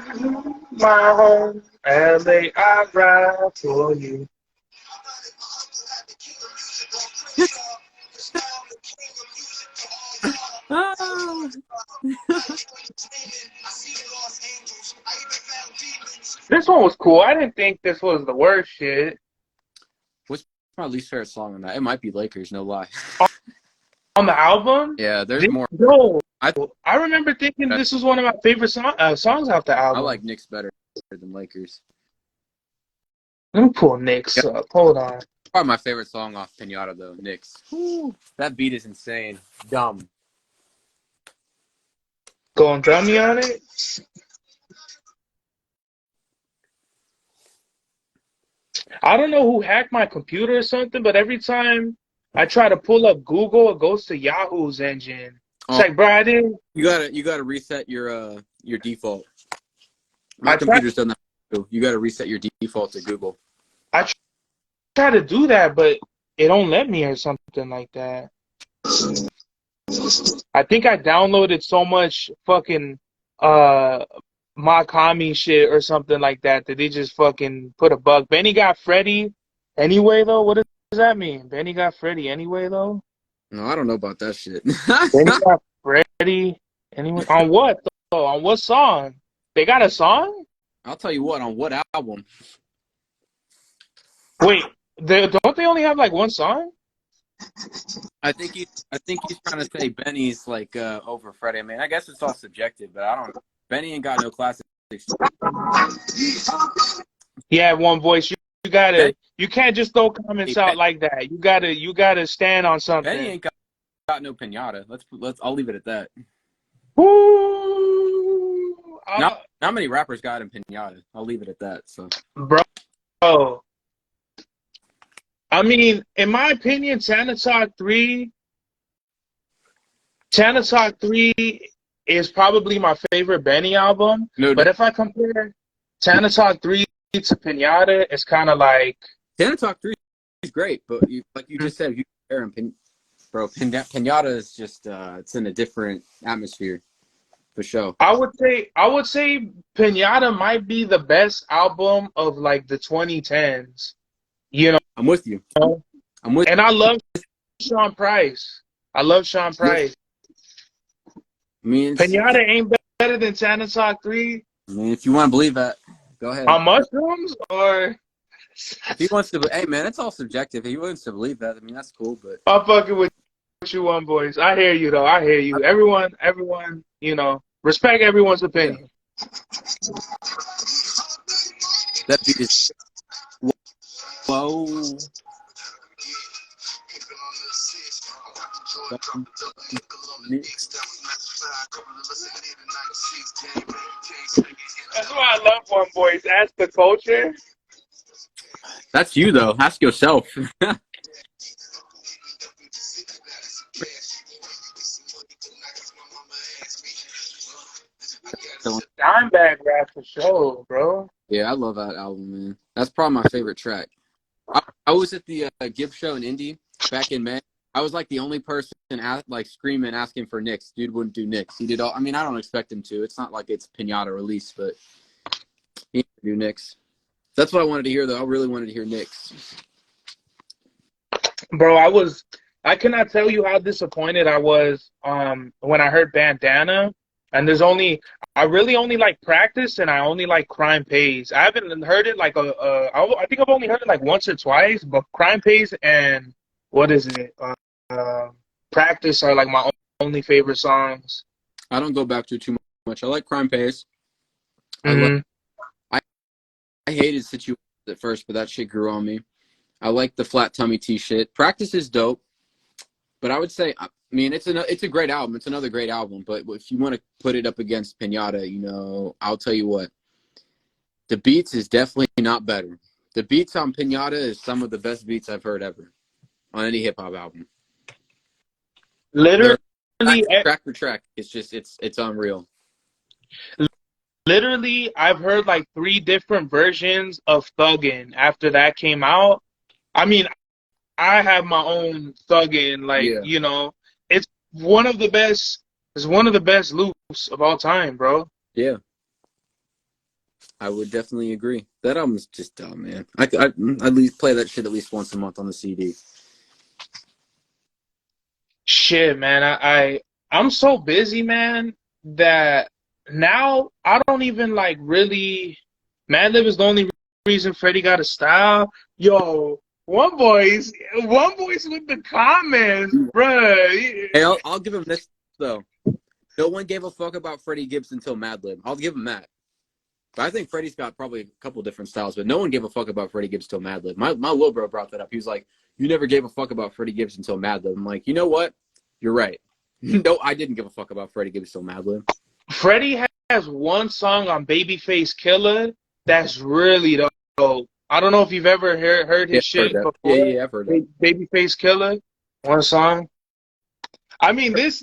home, LA, I ride for you. This one was cool. I didn't think this was the worst shit. What's my least favorite song on that? It might be Lakers, no lie. On the album? Yeah, there's more. No, I remember thinking this was one of my favorite songs off the album. I like Knicks better than Lakers. Let me pull Knicks up. Hold on. Probably my favorite song off Pinata, though, Knicks. That beat is insane. Dumb. Going dummy on it? I don't know who hacked my computer or something, but every time I try to pull up Google, it goes to Yahoo's engine. It's like, bro, I didn't. You gotta reset your default. My computer's done that too. You gotta reset your default to Google. I try to do that, but it don't let me or something like that. I think I downloaded so much fucking Makami shit or something like that they just fucking put a bug. Benny got Freddy anyway though? What does that mean? Benny got Freddy anyway though? No, I don't know about that shit. Benny got Freddy anyway? On what though? On what song? They got a song? I'll tell you what, on what album? Wait, don't they only have like one song? I think he's trying to say Benny's like over Freddie. I mean, I guess it's all subjective, but I don't know. Benny ain't got no classics. Yeah, one voice. You gotta. You can't just throw comments out like that. You gotta stand on something. Benny ain't got no pinata. I'll leave it at that. Woo! Not many rappers got in pinata. I'll leave it at that. So, bro. I mean, in my opinion, Tana Talk 3 is probably my favorite Benny album. But if I compare Tana Talk 3 to Pinata, it's kind of like... Tana Talk 3 is great, but like you just said, Bro, Pinata is just it's in a different atmosphere for sure. I would say Pinata might be the best album of like the 2010s. You I'm with you. know, I'm with and I love Sean Price. I love Sean you. Price. I mean, Pinata ain't better than Santa Talk 3 if you want to believe that, go ahead. on mushrooms or If he wants to, hey man, it's all subjective. If he wants to believe that, I mean that's cool. But I'm fucking with you one boys. I hear you though. I hear you. Everyone, respect everyone's yeah, opinion. that beat is whoa. That's why I love one boys. Ask the culture. That's you though. Ask yourself. Dimebag rap for sure, bro. Yeah, I love that album, man. That's probably my favorite track. I was at the Gibb show in Indy back in May. I was like the only person like screaming, asking for Knicks. Dude wouldn't do Knicks. He did all. I mean, I don't expect him to. It's not like it's Pinata release, but he didn't do Knicks. That's what I wanted to hear, though. I really wanted to hear Knicks. Bro, I cannot tell you how disappointed I was when I heard Bandana. And I really only like Practice and I only like Crime Pays. I haven't heard it like I think I've only heard it like once or twice, but Crime Pays and what is it? Practice are like my only favorite songs. I don't go back to too much. I like Crime Pays. I like. Hmm. I hated Situations at first, but that shit grew on me. I like the Flat Tummy Tea shit. Practice is dope, but I would say, I mean, it's a great album. It's another great album. But if you want to put it up against Pinata, I'll tell you what. The beats is definitely not better. The beats on Pinata is some of the best beats I've heard ever on any hip hop album. Literally, They're track for track. It's unreal. literally, I've heard like three different versions of Thuggin' after that came out. I mean, I have my own Thuggin', like, Yeah, it's one of the best, it's one of the best loops of all time, bro. yeah. I would definitely agree. That album's just dumb, man. I at least play that shit at least once a month on the CD. Shit, man, I'm so busy, man, that now I don't even like really. Madlib is the only reason Freddie got a style. Yo, one voice with the comments, bruh. Hey, I'll give him this though. No one gave a fuck about Freddie Gibbs until Madlib. I'll give him that. But I think Freddie's got probably a couple different styles, but no one gave a fuck about Freddie Gibbs till Madlib. My little bro brought that up. He was like, "You never gave a fuck about Freddie Gibbs until Madlib." I'm like, you know what? You're right. No, I didn't give a fuck about Freddie Gibbs till Madlib. Freddie has one song on Babyface Killer that's really dope. I don't know if you've ever heard Yeah, his I've heard shit that. Yeah, before. yeah, I've heard that. Babyface Killer, one song. I mean, this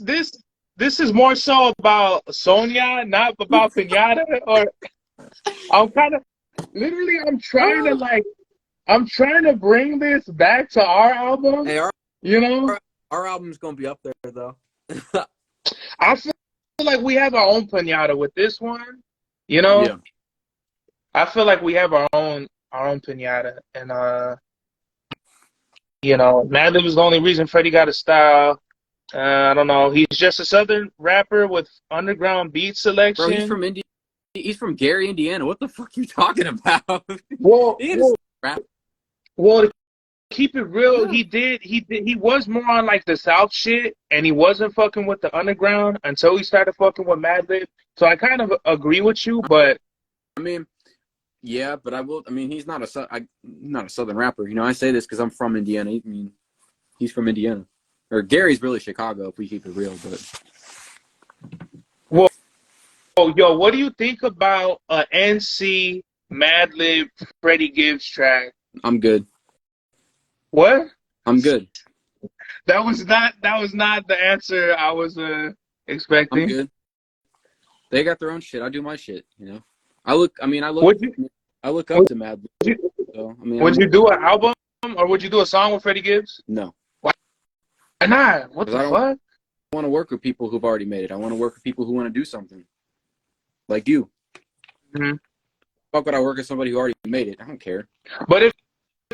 is more so about Sonya, not about Pinata. Or I'm kind of literally I'm trying to bring this back to our album. Hey, You know, our album's gonna be up there though. I feel like we have our own Pinata with this one. You know, Yeah. I feel like we have our own Pinata, and Madlib is the only reason Freddie got a style. I don't know. He's just a Southern rapper with underground beat Bro, he's selection. from India. He's from Gary, Indiana. What the fuck are you talking about? Well, He well, just rap. well. To keep it real, Yeah. he was more on like the South shit, and he wasn't fucking with the underground until he started fucking with Madlib. So I kind of agree with you, but I mean, yeah, but I will. I mean, he's not not a Southern rapper. I say this because I'm from Indiana. I mean, he's from Indiana, or Gary's really Chicago if we keep it real. But well, yo, what do you think about a NC Madlib Freddie Gibbs track? I'm good. What? I'm good. That was not the answer I was I'm expecting. good. They got their own shit. I do my shit. I look. I mean, Would you I look up would to Mad. you, So I mean, would you do an album or would you do a song with Freddie Gibbs? no. Why? Why not? What Because the I don't fuck? want to work with people who've already made it. I want to work with people who want to do something. Like you. Hmm. Fuck would I work with somebody who already made it? I don't care. But if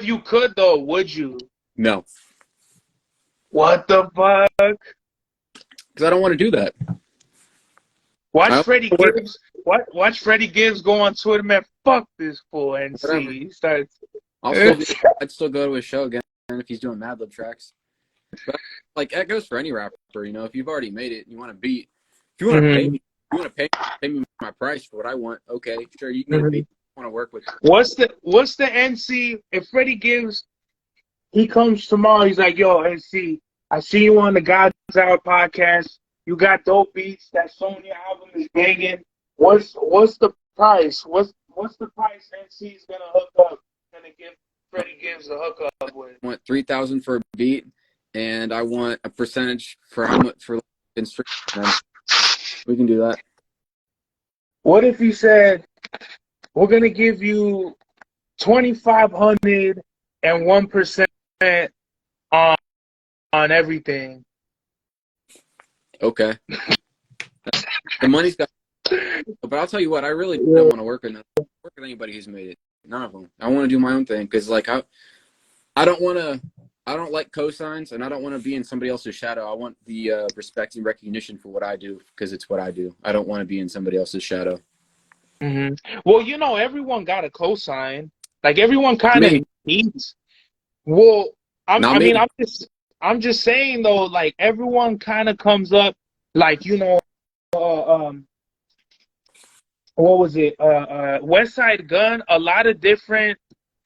you could though, would you? No. What the fuck? Because I don't want to do that. Watch I Freddie work Gibbs. Watch Freddie Gibbs go on Twitter, man. Fuck this fool and whatever. see. He starts. I'd still go to his show again if he's doing Mad Lib tracks. But like that goes for any rapper, you know. If you've already made it and you want to beat, if you want to pay Hmm. me, if you want to pay me my price for what I want, okay, sure, you can get a Hmm. beat. I want to work with. What's the NC? If Freddie Gibbs he comes tomorrow, he's like, yo, NC, I see you on the God's Hour podcast. You got dope beats. That Sonya album is banging. What's the price? What's the price NC's gonna hook up? Gonna give Freddie Gibbs a hookup with? I want 3,000 for a beat, and I want a percentage for how much for instruction. We can do that. What if he said, we're gonna give you 2,500 and 1% on everything? Okay, the money's got. But I'll tell you what, I really don't want to work with anybody who's made it. None of them. I want to do my own thing because, like, I don't want to. I don't like cosigns, and I don't want to be in somebody else's shadow. I want the respect and recognition for what I do because it's what I do. I don't want to be in somebody else's shadow. Hmm. Well, everyone got a cosign. Like everyone kind Me, of needs. Well, not I mean, me. I'm just saying though. Like everyone kind of comes up, like what was it? West Side Gun. A lot of different.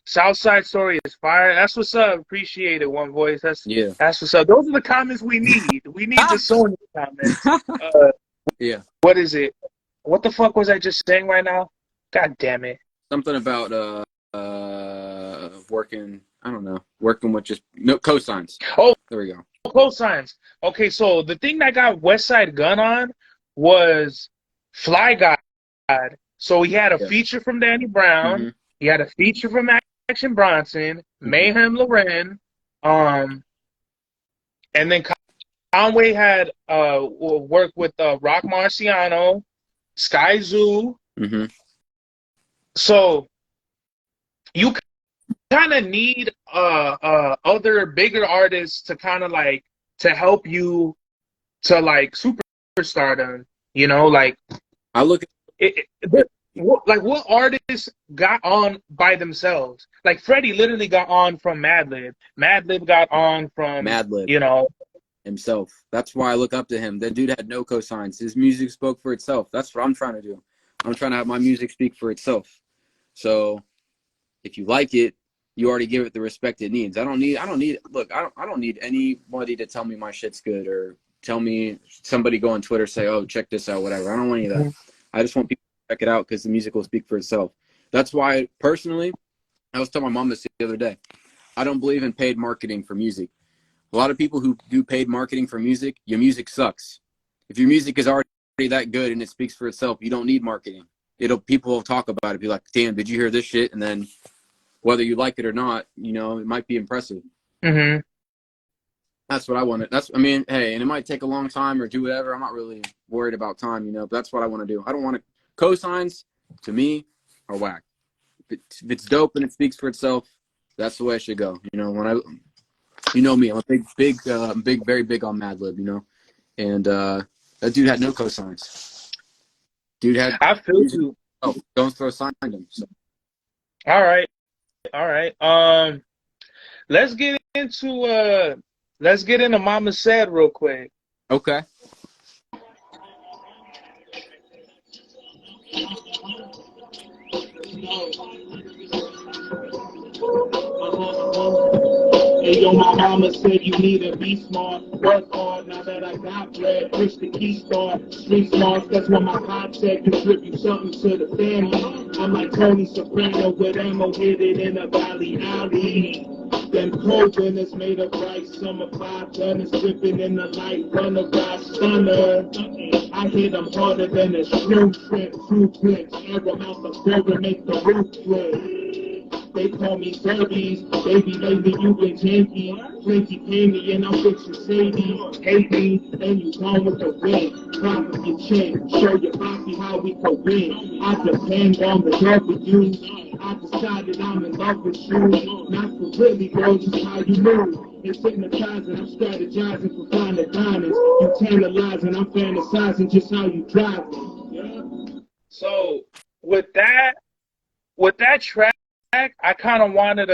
South Side Story is fire. That's what's up. Appreciate it, One Voice. Yeah. That's what's up. Those are the comments we need. We need the Sony comments. Uh, Yeah. what is it? What the fuck was I just saying right now? God damn it. Something about working. I don't know. Working with just no cosigns. Oh, There we go. cosigns. Okay, so the thing that got West Side Gun on was Fly God. So he had a Yeah. feature from Danny Brown. Mm-hmm. He had a feature from Action Bronson, Mm-hmm. Mayhem Loren, and then Conway had worked with Rock Marciano, Sky Zoo. Mm-hmm. So you kind of need other bigger artists to kind of like to help you to like superstardom. Like I look at what artists got on by themselves? Like Freddie literally got on from Madlib. Madlib got on from Madlib himself. That's why I look up to him. That dude had no cosigns. His music spoke for itself. That's what I'm trying to do. I'm trying to have my music speak for itself. So if you like it, you already give it the respect it needs. I don't need anybody to tell me my shit's good or tell me somebody go on Twitter say, oh, check this out, whatever. I don't want any of that. I just want people to check it out because the music will speak for itself. That's why personally, I was telling my mom this the other day. I don't believe in paid marketing for music. A lot of people who do paid marketing for music, your music sucks. If your music is already that good and it speaks for itself, you don't need marketing. People will talk about it, be like, damn, did you hear this shit? And then whether you like it or not, it might be impressive. Mm-hmm. That's what I wanted. Hey, and it might take a long time or do whatever. I'm not really worried about time, but that's what I want to do. I don't want to cosigns to me are whack. If it's dope and it speaks for itself, that's the way it should go. Me, I'm a very big on Madlib, and that dude had no cosigns. Dude had. I feel you. Oh, don't throw signed him. So. All right. Let's get into Mama Said real quick. Okay. Hey, yo, my mama said you need to be smart, work hard. Now that I got bread, push the key start. Street smart, that's when my high tech contribute something to the family. I'm like Tony Soprano with ammo hidden in a valley alley. Then probing is made of rice, summer 5 gunners dripping in the light, runner by stunner. I hit them harder than a shrimp, fruit clips, air them out the burger, make the roof flip. They call me Birdies, baby, lately you been janky. Plenty pay me and I'm fixing Sadie. Hate me, and you gone with the wind. Drop of your chin, show your body how we can win. I depend on the W. I decided I'm in love with you. Not for really, girl, just how you move. It's hypnotizing, I'm strategizing for finding diamonds. You tantalizing, I'm fantasizing just how you driving. Yeah. So with that track, I kind of wanted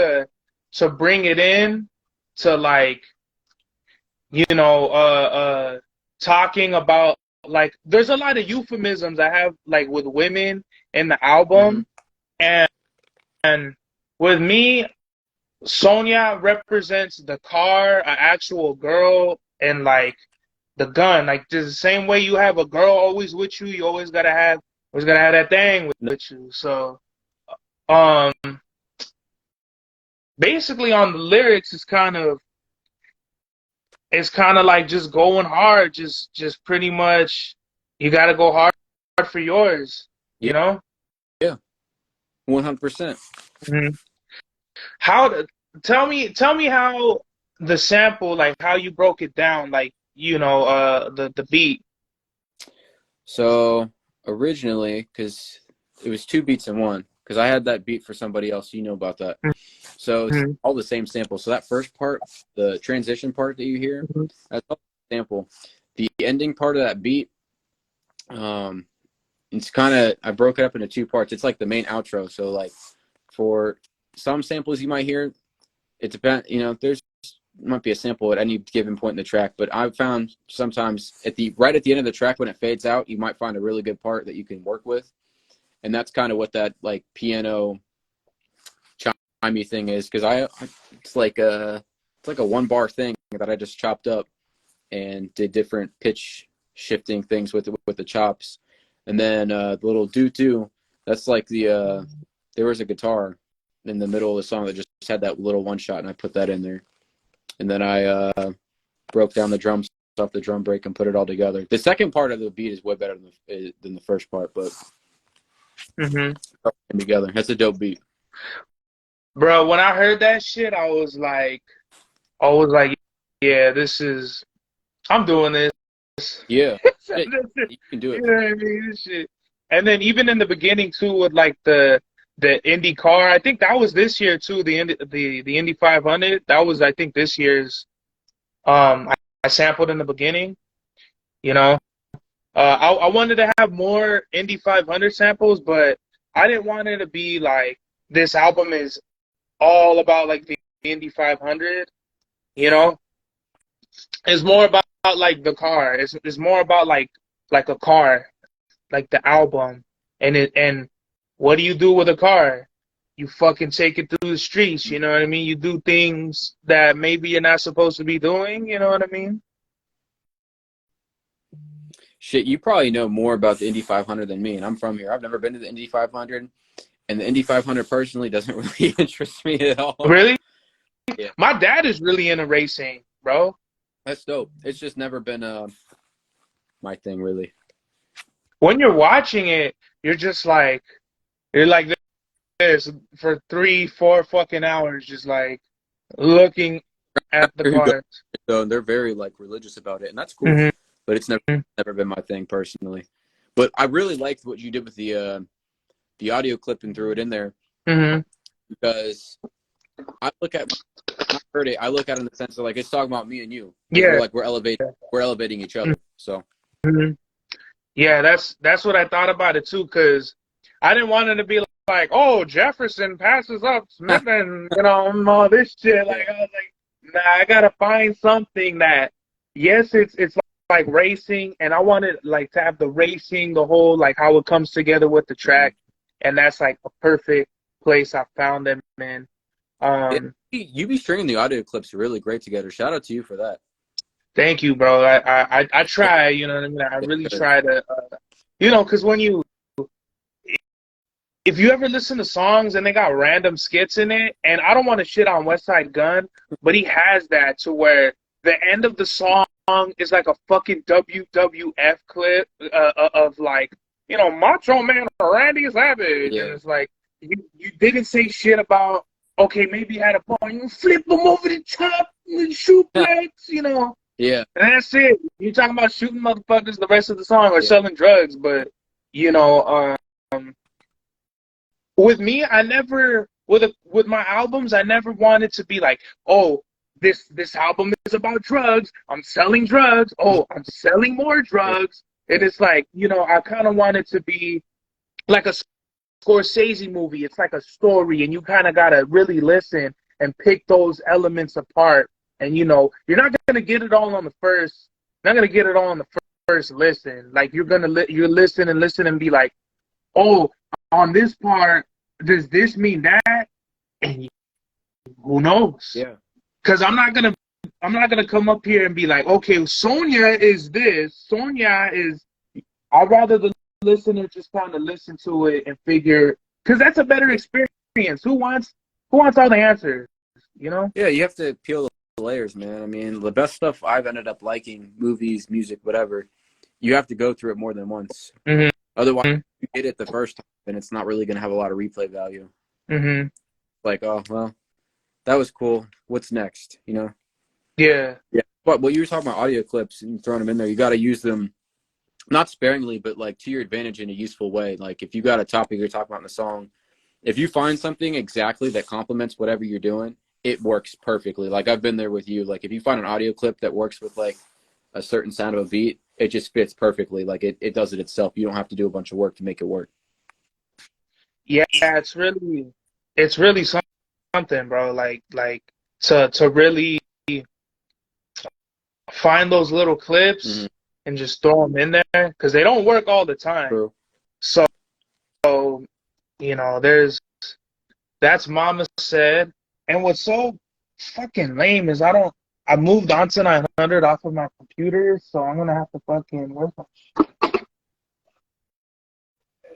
to bring it in to like talking about like there's a lot of euphemisms I have like with women in the Mm-hmm. album, and with me, Sonya represents the car, an actual girl, and like the gun. Like just the same way you have a girl always with you, you always gotta have that thing with you. So um basically on the lyrics it's kind of like just going hard, just pretty much you gotta go hard for yours, Yeah, you know? yeah, 100%. Mhm. How to, tell me how the sample, like how you broke it down, like the beat. So originally, because it was two beats in one, because I had that beat for somebody else, you know about that. So it's Mhm. all the same sample. So that first part, the transition part that you hear, Mhm. that's all the sample. The ending part of that beat, um, it's kind of I broke it up into two parts. It's like the main outro. So like for some samples you might hear, it depends. There's might be a sample at any given point in the track, but I've found sometimes right at the end of the track when it fades out, you might find a really good part that you can work with, and that's kind of what that like piano chimey thing is because it's like a 1 bar thing that I just chopped up and did different pitch shifting things with the chops, and then the little doo that's like there was a guitar in the middle of the song that just had that little one shot, and I put that in there, and then I broke down the drums off the drum break and put it all together. The second part of the beat is way better than the first part, but Mhm. together, that's a dope beat. Bro, when I heard that shit, I was like, yeah, I'm doing this. Yeah, You shit, you can do it. know what I mean? This shit. And then even in the beginning too, with like the Indy car, I think that was this year too. The Indy 500, that was I think this year's. I sampled in the beginning. You know, I wanted to have more Indy 500 samples, but I didn't want it to be like this album is all about like the Indy 500. You know, it's more about like the car. It's more about like a car, like the album, and what do you do with a car? You fucking take it through the streets. You know what I mean? You do things that maybe you're not supposed to be doing. You know what I mean? Shit, you probably know more about the Indy 500 than me, and I'm from here. I've never been to the Indy 500, and the Indy 500 personally doesn't really interest me at all. Really? Yeah, My dad is really into racing, bro. that's dope. It's just never been my thing, really. When you're watching it, you're just like you're like this for 3, 4 fucking hours, just like looking at the Who go cars. so they're very like religious about it, and that's cool. Hmm. But it's never been my thing personally. But I really liked what you did with the audio clip and threw it in there Hmm. because I look at when I heard it, I look at it in the sense of like it's talking about me and you because Yeah. we're elevating each other. So Hmm. Yeah, that's what I thought about it too, because I didn't want it to be like, oh, Jefferson passes up Smith and all this shit. yeah, Like I was like, nah, I gotta find something that, yes, it's like racing, and I wanted like to have the racing, the whole like how it comes together with the mhm. track, and that's like a perfect place I found them in. Yeah, Um, you be stringing the audio clips really great together. Shout out to you for that. Thank you, bro. I Yeah, try, you know what I mean. I yeah, really good. try to, because if you ever listen to songs and they got random skits in it, and I don't want to shit on West Side Gun, but he has that to where the end of the song is like a fucking WWF clip of like, Macho Man Randy Savage, and Yeah, it's like you didn't say shit about okay, maybe at a point you flip them over the top, suplex, Yeah. and that's it. You're talking about shooting motherfuckers the rest of the song or Yeah. selling drugs, but you know, with me, I never with my albums, I never wanted to be like, oh, this album is about drugs. I'm selling drugs. Oh, I'm selling more Yeah. drugs. And it's like, I kind of wanted to be like a Scorsese movie. It's like a story, and you kind of gotta really listen and pick those elements apart. And you're not gonna get it all on the first. Not gonna get it all on the first listen. Like you're listen and listen and be like, oh, on this part, does this mean that? And who knows? Yeah. Because I'm not gonna come up here and be like, okay, Sonya is this. Sonya is. I'd rather the listener just kind of listen to it and figure, because that's a better experience. Who wants all the answers? Yeah, you have to peel the layers, man. I mean, the best stuff I've ended up liking, movies, music, whatever, you have to go through it more than once. Mm-hmm. Otherwise, you get it the first time, and it's not really going to have a lot of replay value. Mm-hmm. Like, oh, well, that was cool. What's next? Yeah. Yeah. But you were talking about audio clips and throwing them in there. You got to use them not sparingly, but like to your advantage in a useful way. Like if you got a topic you're talking about in the song, if you find something exactly that complements whatever you're doing, it works perfectly. Like I've been there with you. Like if you find an audio clip that works with like a certain sound of a beat, it just fits perfectly. Like it does it itself. You don't have to do a bunch of work to make it work. Yeah, it's really something, bro. Like to really find those little clips and just throw them in there, because they don't work all the time. True. So, that's Mama Said. And what's so fucking lame is I moved on to 900 off of my computer, so I'm gonna have to fucking, where's my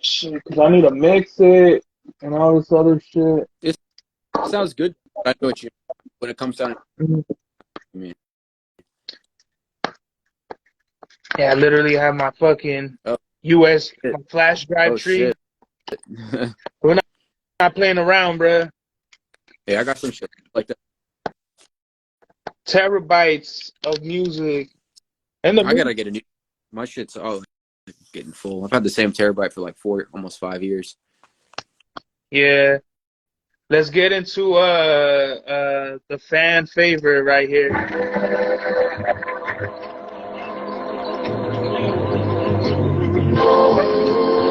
shit? Because I need to mix it and all this other shit. It sounds good. I know what you, when it comes down to, I mean, Yeah, I literally have my fucking US my flash drive tree. Shit. We're not playing around, bruh. Yeah, I got some shit like that. Terabytes of music. And I gotta get a new. My shit's getting full. I've had the same terabyte for like almost 5 years. Yeah. Let's get into the fan favorite right here.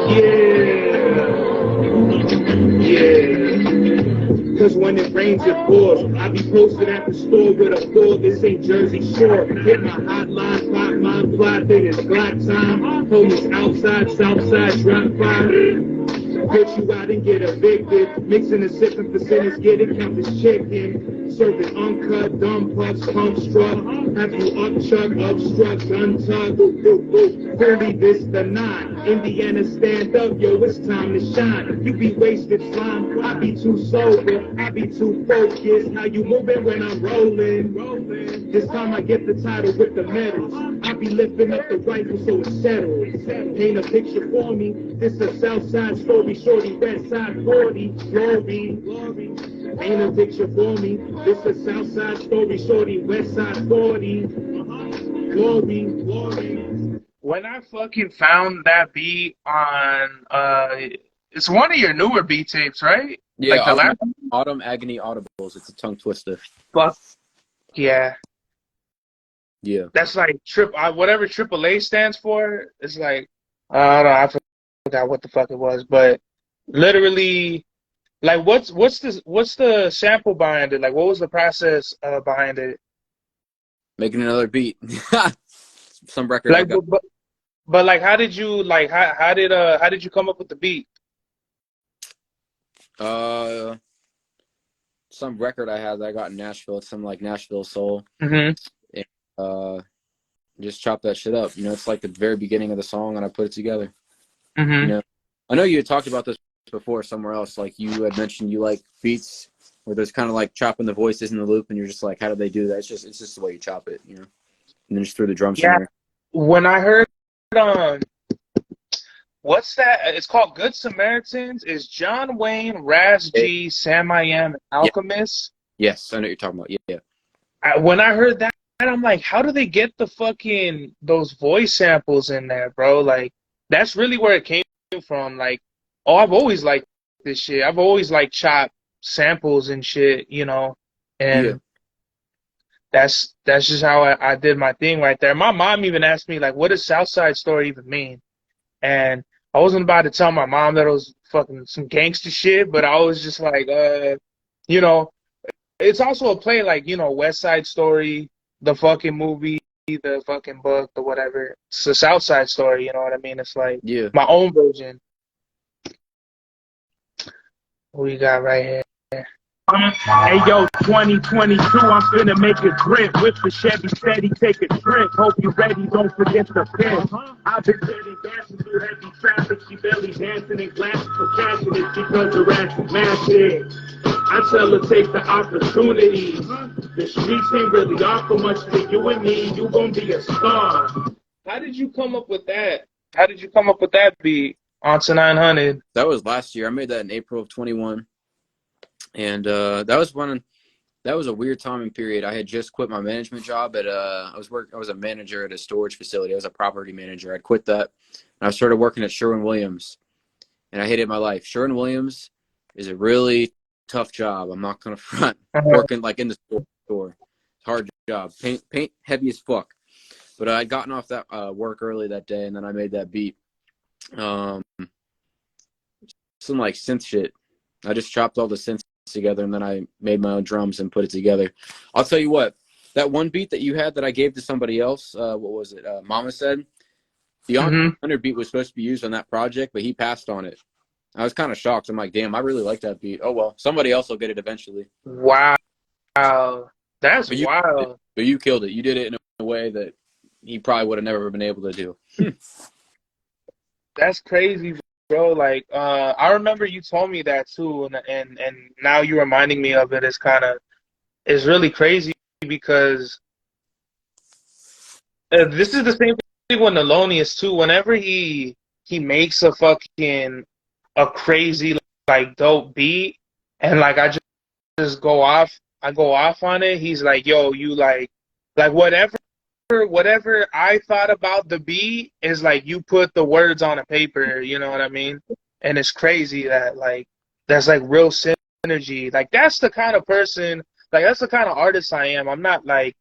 Yeah. Cause when it rains it pours. I be posted at the store with a board. This ain't Jersey Shore. Hit my hotline, pop my fly, then it's Glock time. Police outside, Southside, drop by. Get you out and get evicted. Mixing and sipping percentage, get it, count this chicken. Serving uncut, dumb puffs, pump struck. Have you upchuck, obstruct, untucked. Fully this the nine. Indiana stand up, yo, it's time to shine. You be wasted slime, I be too sober, I be too focused. How you moving when I'm rolling? This time I get the title with the medals. I be lifting up the rifle so it settles. Paint a picture for me. This a Southside story, shorty, West Side 40, glory. Paint a picture for me. This a Southside story, shorty, West Side 40, glory. When I fucking found that beat on, it's one of your newer beat tapes, right? Yeah, like the last Autumn Agony Audibles. It's a tongue twister. Fuck yeah. Yeah. That's like whatever AAA stands for. It's like I don't know. I forgot what the fuck it was, but literally, like, what's the sample behind it? Like, what was the process behind it? Making another beat. Some record. Like, but like, how did you how did you come up with the beat? Some record I had that I got in Nashville. It's some like Nashville soul. Mm-hmm. And, just chop that shit up. It's like the very beginning of the song, and I put it together. Mm-hmm. I know you had talked about this before somewhere else. Like you had mentioned, you like beats where there's kind of like chopping the voices in the loop, and you're just like, how do they do that? It's just the way you chop it, and then just throw the drums in there. When I heard what's that? It's called Good Samaritans. Is John Wayne, Raz Eh, G, Sam I Am, and Yeah. Alchemist? Yes, I know what you're talking about. Yeah. When I heard that, I'm like, how do they get the fucking those voice samples in there, bro? Like, that's really where it came from. Like, oh, I've always liked this shit. I've always liked chop samples and shit, you know, Yeah. and that's just how I did my thing right there. My mom even asked me like, what does South Side Story even mean? And I wasn't about to tell my mom that it was fucking some gangster shit, but I was just like, you know, it's also a play like, you know, West Side Story, the fucking movie, the fucking book, the whatever. It's a South Side Story, you know what I mean? It's like Yeah. my own version. What we got right here? Hey yo, 2022, I'm finna make a grip. With the Chevy steady, take a trip. Hope you ready, don't forget the pin. I've been getting dancing through heavy traffic. She belly dancing in glasses for passionate because her ass is massive. I tell her take the opportunity. The streets ain't really offer much for you and me. You gon' be a star. How did you come up with that? How did you come up with that beat? On to 900. That was last year. I made that in April of 21. And that was a weird timing period. I had just quit my management job at I was a manager at a storage facility. I was a property manager. I'd quit that and I started working at Sherwin-Williams. And I hated my life. Sherwin-Williams is a really tough job. I'm not gonna front. Working like in the store. It's a hard job. Paint heavy as fuck. But I'd gotten off that work early that day and then I made that beat. Um, some like synth shit. I just chopped all the synths together and then I made my own drums and put it together. I'll tell you what, that one beat that you had that I gave to somebody else, what was it? Mama said the on Mm-hmm. 100 beat was supposed to be used on that project, but he passed on it. I was kind of shocked. I'm like, damn, I really like that beat. Oh well, somebody else will get it eventually. Wow. That's But you, wild. but you killed it. You did it in a way that he probably would have never been able to do. That's crazy, bro. Like, I remember you told me that too, and now you reminding me of it is kind of is really crazy because this is the same thing with Nelonius too. Whenever he makes a crazy like dope beat, and like just go off, I go off on it. He's like, yo, you like whatever I thought about the beat is like you put the words on a paper, you know what I mean? And it's crazy that like that's like real synergy. Like that's the kind of person, like that's the kind of artist I am. I'm not like,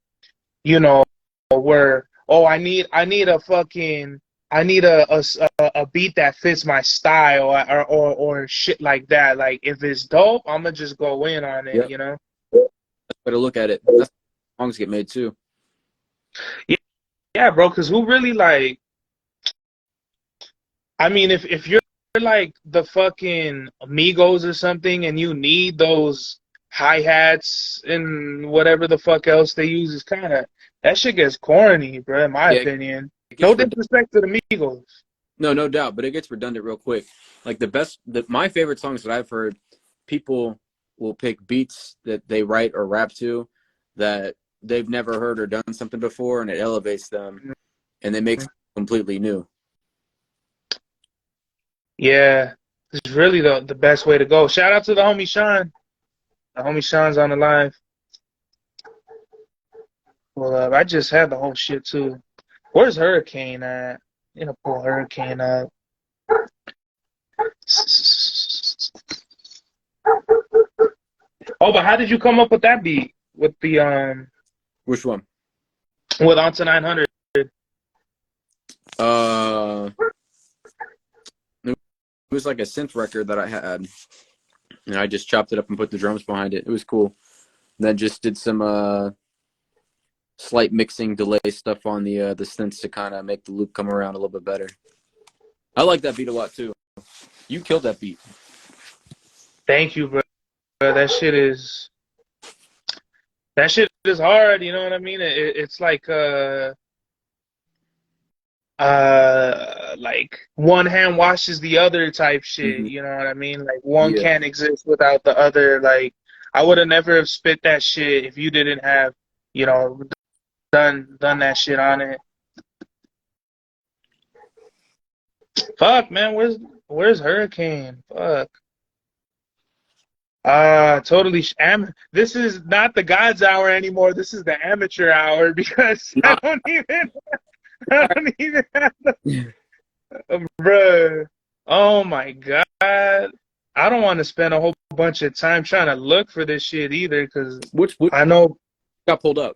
you know, where oh I need a beat that fits my style or shit like that. Like if it's dope, I'm gonna just go in on it, Yep. you know? Better look at it. That's how songs get made too. Yeah, yeah, bro. Because who really like? I mean, if you're like the fucking Amigos or something, and you need those hi hats and whatever the fuck else they use, is kind of that shit gets corny, bro. In my Yeah, opinion. it No gets redundant. disrespect to the Migos. No, no doubt, but it gets redundant real quick. Like my favorite songs that I've heard, people will pick beats that they write or rap to that they've never heard or done something before, and it elevates them, and they make something completely new. Yeah, it's really the best way to go. Shout out to the homie Sean. The homie Sean's on the line. Well, I just had the whole shit too. Where's Hurricane at? You know, pull Hurricane up. Oh, but how did you come up with that beat? With the Which one? with Onto 900? Uh, it was like a synth record that I had, and I just chopped it up and put the drums behind it. It was cool. And then just did some slight mixing delay stuff on the synths to kind of make the loop come around a little bit better. I like that beat a lot too. You killed that beat. Thank you, bro. That shit is hard. You know what I mean? It's like one hand washes the other type shit. Mm-hmm. You know what I mean? Like one Yeah. can't exist without the other. Like I would have never have spit that shit if you didn't have, you know, done that shit on it. Fuck, man, where's Hurricane? Fuck. Totally. This is not the God's hour anymore. This is the amateur hour because I Nah, don't even, I don't even have bruh. Oh my God. I don't want to spend a whole bunch of time trying to look for this shit either because which I know got pulled up?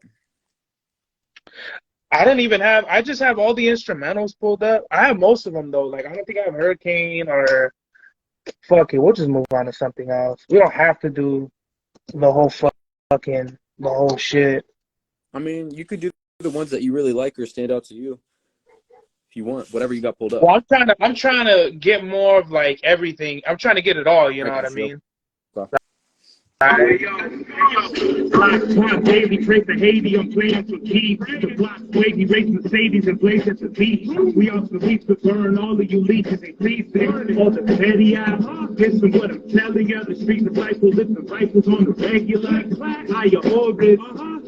I didn't even have, I just have all the instrumentals pulled up. I have most of them though. Like, I don't think I have Hurricane or fuck it. We'll just move on to something else. We don't have to do the whole the whole shit. I mean, you could do the ones that you really like or stand out to you if you want. Whatever you got pulled up. Well, I'm trying to get more of like everything. I'm trying to get it all. You I know what I got you. mean? Okay. Hey, yo, Black Twat, baby, trace the Haiti, I'm playing for keys. The block wavy, race Mercedes and blaze at the beach. We also leave to burn all of you leeches and creases. All the petty eyes, listen what I'm telling you. The streets of life will lift the rifles on the regular. Higher orbits,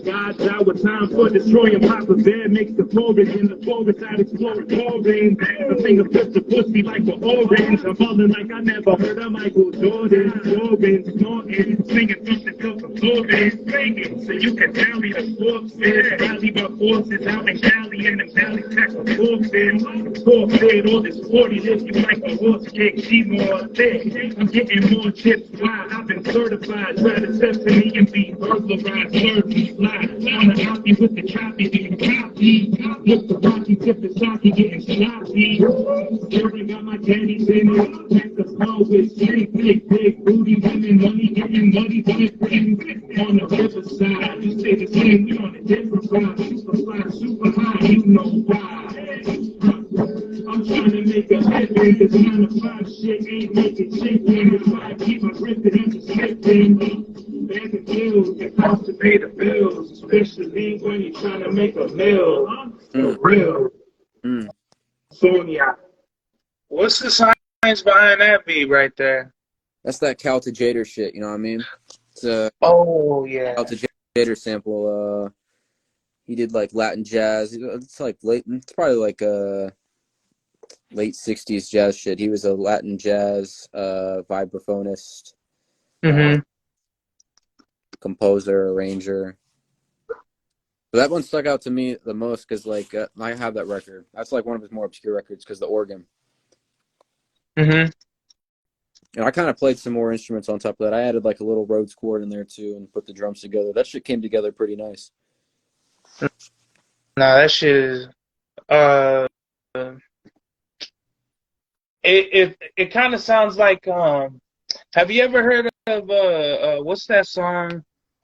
God's our time for destroying Papa Bear. Makes the forest in the forest out exploring foreign. The finger flips the pussy like an orange. I'm falling like I never heard of Michael Jordan. Jordan, snorting, singing something till the Jordan. Singing, so you can tell me the corpses. Rally my forces out in Cali and the valley tax the corpses. Forfeit all this 40 lift you like a horse kick. She more thick. I'm getting more chips. Why? I've been certified. Try to test me and be burglarized. Slurpee, fly. Wanna copy with the choppy, you copy. Look the Rocky, tip the socky, getting sloppy. Jerry got my daddies in it. Pack the flow with street, big booty women, money getting money, on the riverside. You say the same, we on a different side. Super fly, super high, you know why. I'm trying to make a living. This 9 to 5 shit ain't making chicken. If I keep my grip, it ain't just slipping. Bag of bills, it costs to pay the bills, especially when you're trying to make a meal. For real. Mm. Sonya. What's the science behind that beat right there? That's that Cal to Jader shit. You know what I mean? It's a Oh, yeah. Cal to Jader sample. He did like Latin jazz. It's like late. It's probably like late '60s jazz shit. He was a Latin jazz vibraphonist, Mm-hmm. composer, arranger. But that one stuck out to me the most because like I have that record. That's like one of his more obscure records because the organ. Mm-hmm. And I kind of played some more instruments on top of that. I added like a little Rhodes chord in there too and put the drums together. That shit came together pretty nice. Nah, that shit is uh it kind of sounds like have you ever heard of what's that song?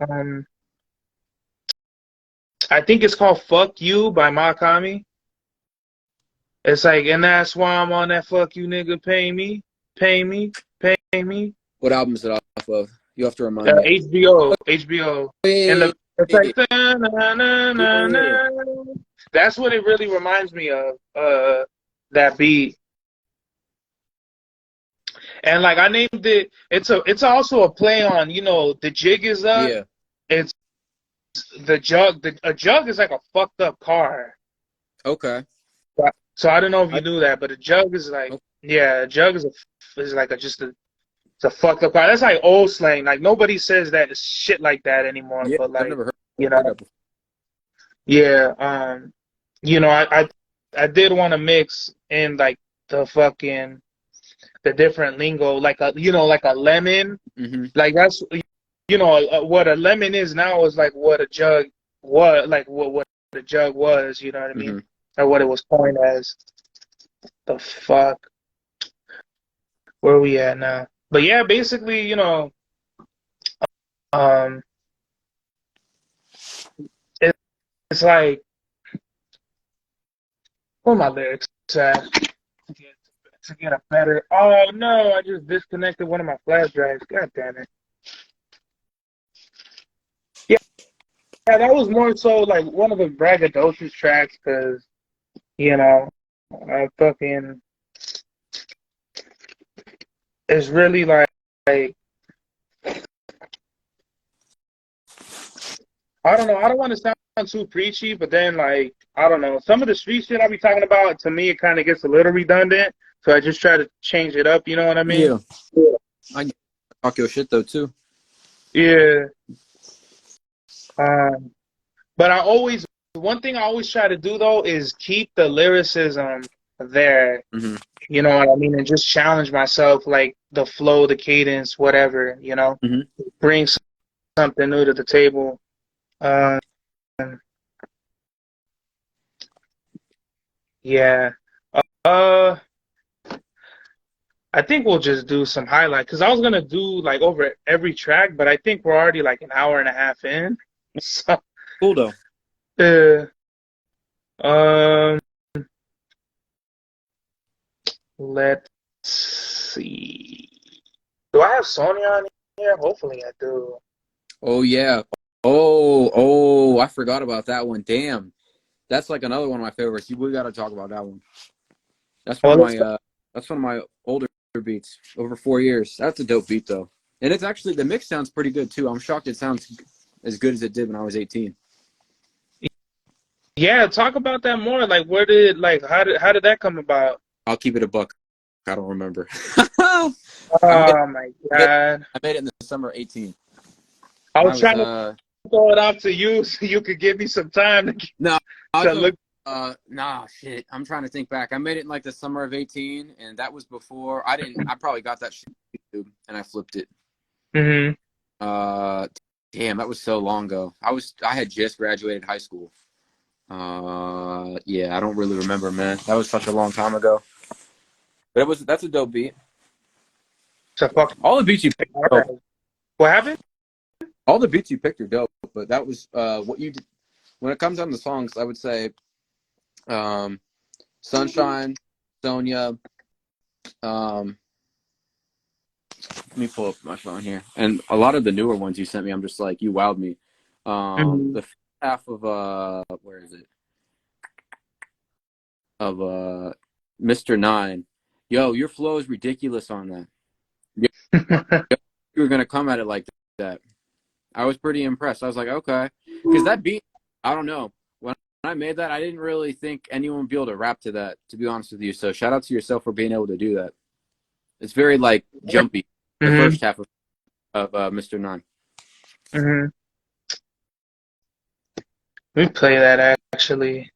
Um I think it's called Fuck You by Makami. It's like, and that's why I'm on that fuck you nigga, pay me, pay me, pay me. What album is it off of? You have to remind me. HBO. And Yeah, it's yeah, like, yeah. that's what it really reminds me of, that beat. And like I named it, it's also a play on, the jig is up. Yeah. It's the jug. A jug is like a fucked up car. Okay. So I don't know if you I, knew that, but a jug is like, okay. yeah, a jug is like it's a fucked up car. That's like old slang. Like nobody says that shit like that anymore. Yeah, But I've like, never you heard know, that before. yeah. I did want to mix in like the different lingo, like like a lemon. Mm-hmm. Like that's what a lemon is now is like what a jug was, like what a jug was. You know what I mean? Mm-hmm. Or what it was coined as. The fuck? Where are we at now? But yeah, basically, um, it, it's like, what my lyrics at? To get a better. Oh no, I just disconnected one of my flash drives. God damn it. Yeah, yeah, that was more so like one of the braggadocious tracks because I fucking it's really like I don't know. I don't want to sound too preachy, but then like I don't know. Some of the street shit I be talking about to me, it kind of gets a little redundant. So I just try to change it up. You know what I mean? Yeah. I talk your shit though too. Yeah. Um, but one thing I always try to do though is keep the lyricism there. Hmm. You know what I mean? And just challenge myself, like the flow, the cadence, whatever, Hmm. bring something new to the table. Um, yeah. Uh, I think we'll just do some highlight because I was gonna do like over every track, but I think we're already like an hour and a half in. So, Cool though. uh, um, let's see. Do I have Sonya on here? Hopefully I do. Oh yeah. Oh, I forgot about that one. Damn. That's like another one of my favorites. We got to talk about that one. That's one Well, of let's my older beats. Over 4 years. That's a dope beat though. And it's actually the mix sounds pretty good too. I'm shocked it sounds as good as it did when I was 18. Yeah, talk about that more. Like, how did that come about? I'll keep it a buck. I don't remember. I made Oh my I made God. I made it in the summer of 18. I And I was was trying to throw it off to you so you could give me some time no, I to was look. nah shit. I'm trying to think back. I made it in like the summer of 18 and that was before I probably got that shit on YouTube and I flipped it. Hmm. Uh damn, that was so long ago. I had just graduated high school. Yeah, I don't really remember, man. That was such a long time ago. But that's a dope beat. So fuck. All the beats you picked All are right. dope. What happened? All the beats you picked are dope, but that was what you did. When it comes down to songs, I would say um Sunshine, Sonya, um let me pull up my phone here. And a lot of the newer ones you sent me, I'm just like, you wowed me. Hmm. The first half of where is it? Of Mr. Nine. Yo, your flow is ridiculous on that. Yo, you were gonna come at it like that. I was pretty impressed. I was like, okay. Because that beat, I don't know. When I made that, I didn't really think anyone would be able to rap to that, to be honest with you. So shout out to yourself for being able to do that. It's very like jumpy, the Hmm. first half of Mr. Nine. Hmm. Let me play that actually.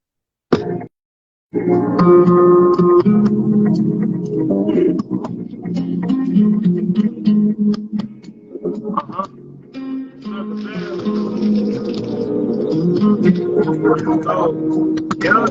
Oh, yeah.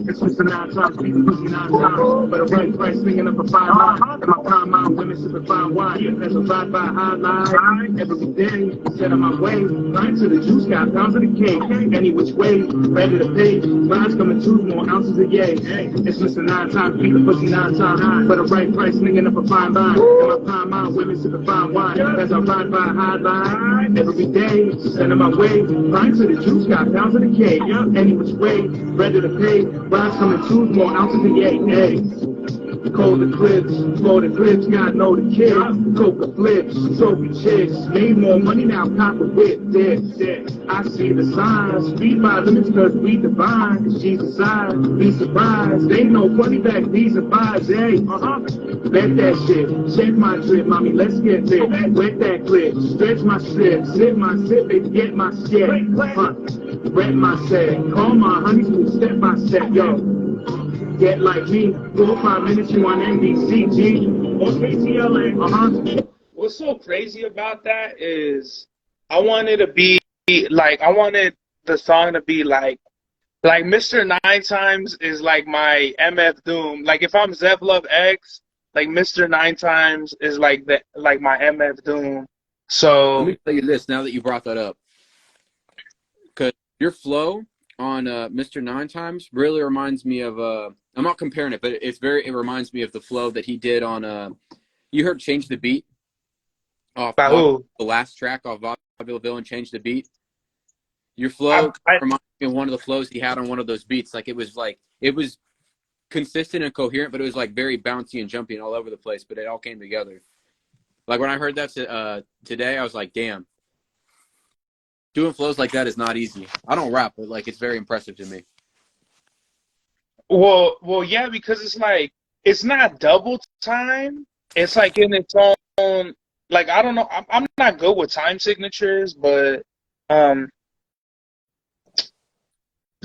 It's just a 9 times, beat the pussy 9 times. But a right price, swinging up a fine line. And my prime mind, women sipping fine wine. As a ride by high line, every day, set on my way. Grind to the juice, got pounds of the cake. Any which way, ready to pay. Lines coming through, more ounces of yay. It's just a 9 times, beat the pussy 9 times. But a right price, swinging up a fine line. And my prime mind, women sipping fine wine. As I ride by high line, every day, set on my way. Grind to the juice, got pounds of the cake. Any which way, ready to pay. Rhymes coming through, more ounces of yay. Hey. Cold eclipse, flow the clips, God know the kid. Coca flips, trophy chicks. Made more money now, cop a whip. Dead. I see the signs. Speed by limits, cause we divine. Cause Jesus eyes, be surprised. They know funny back, these are vibes. Hey, bet that shit. Check my drip, mommy, let's get lit. Wet that clip, stretch my strip. Sip my sip, and get my skip. Rep my set, call my honeys, move step by step, yo. Get like me, 4 or 5 minutes, you on NBCG or KTLA. What's so crazy about that is I wanted to be I wanted the song to be like Mr. Nine Times is like my MF Doom. Like if I'm Zev Love X, like Mr. Nine Times is like my MF Doom. Let So me tell you this now that you brought that up. Because your flow on Mr. Nine Times really reminds me of I'm not comparing it, but it reminds me of the flow that he did on you heard Change the Beat off by who? the last track off Vaudeville and Change the Beat. Your I, flow I reminds me of one of the flows he had on one of those beats. Like it was consistent and coherent, but it was like very bouncy and jumpy and all over the place, but it all came together. Like when I heard that today, I was like, damn, doing flows like that is not easy. I don't rap, but like it's very impressive to me. Yeah, because it's like it's not double time. It's like in its own. Like I don't know. I'm not good with time signatures, but um,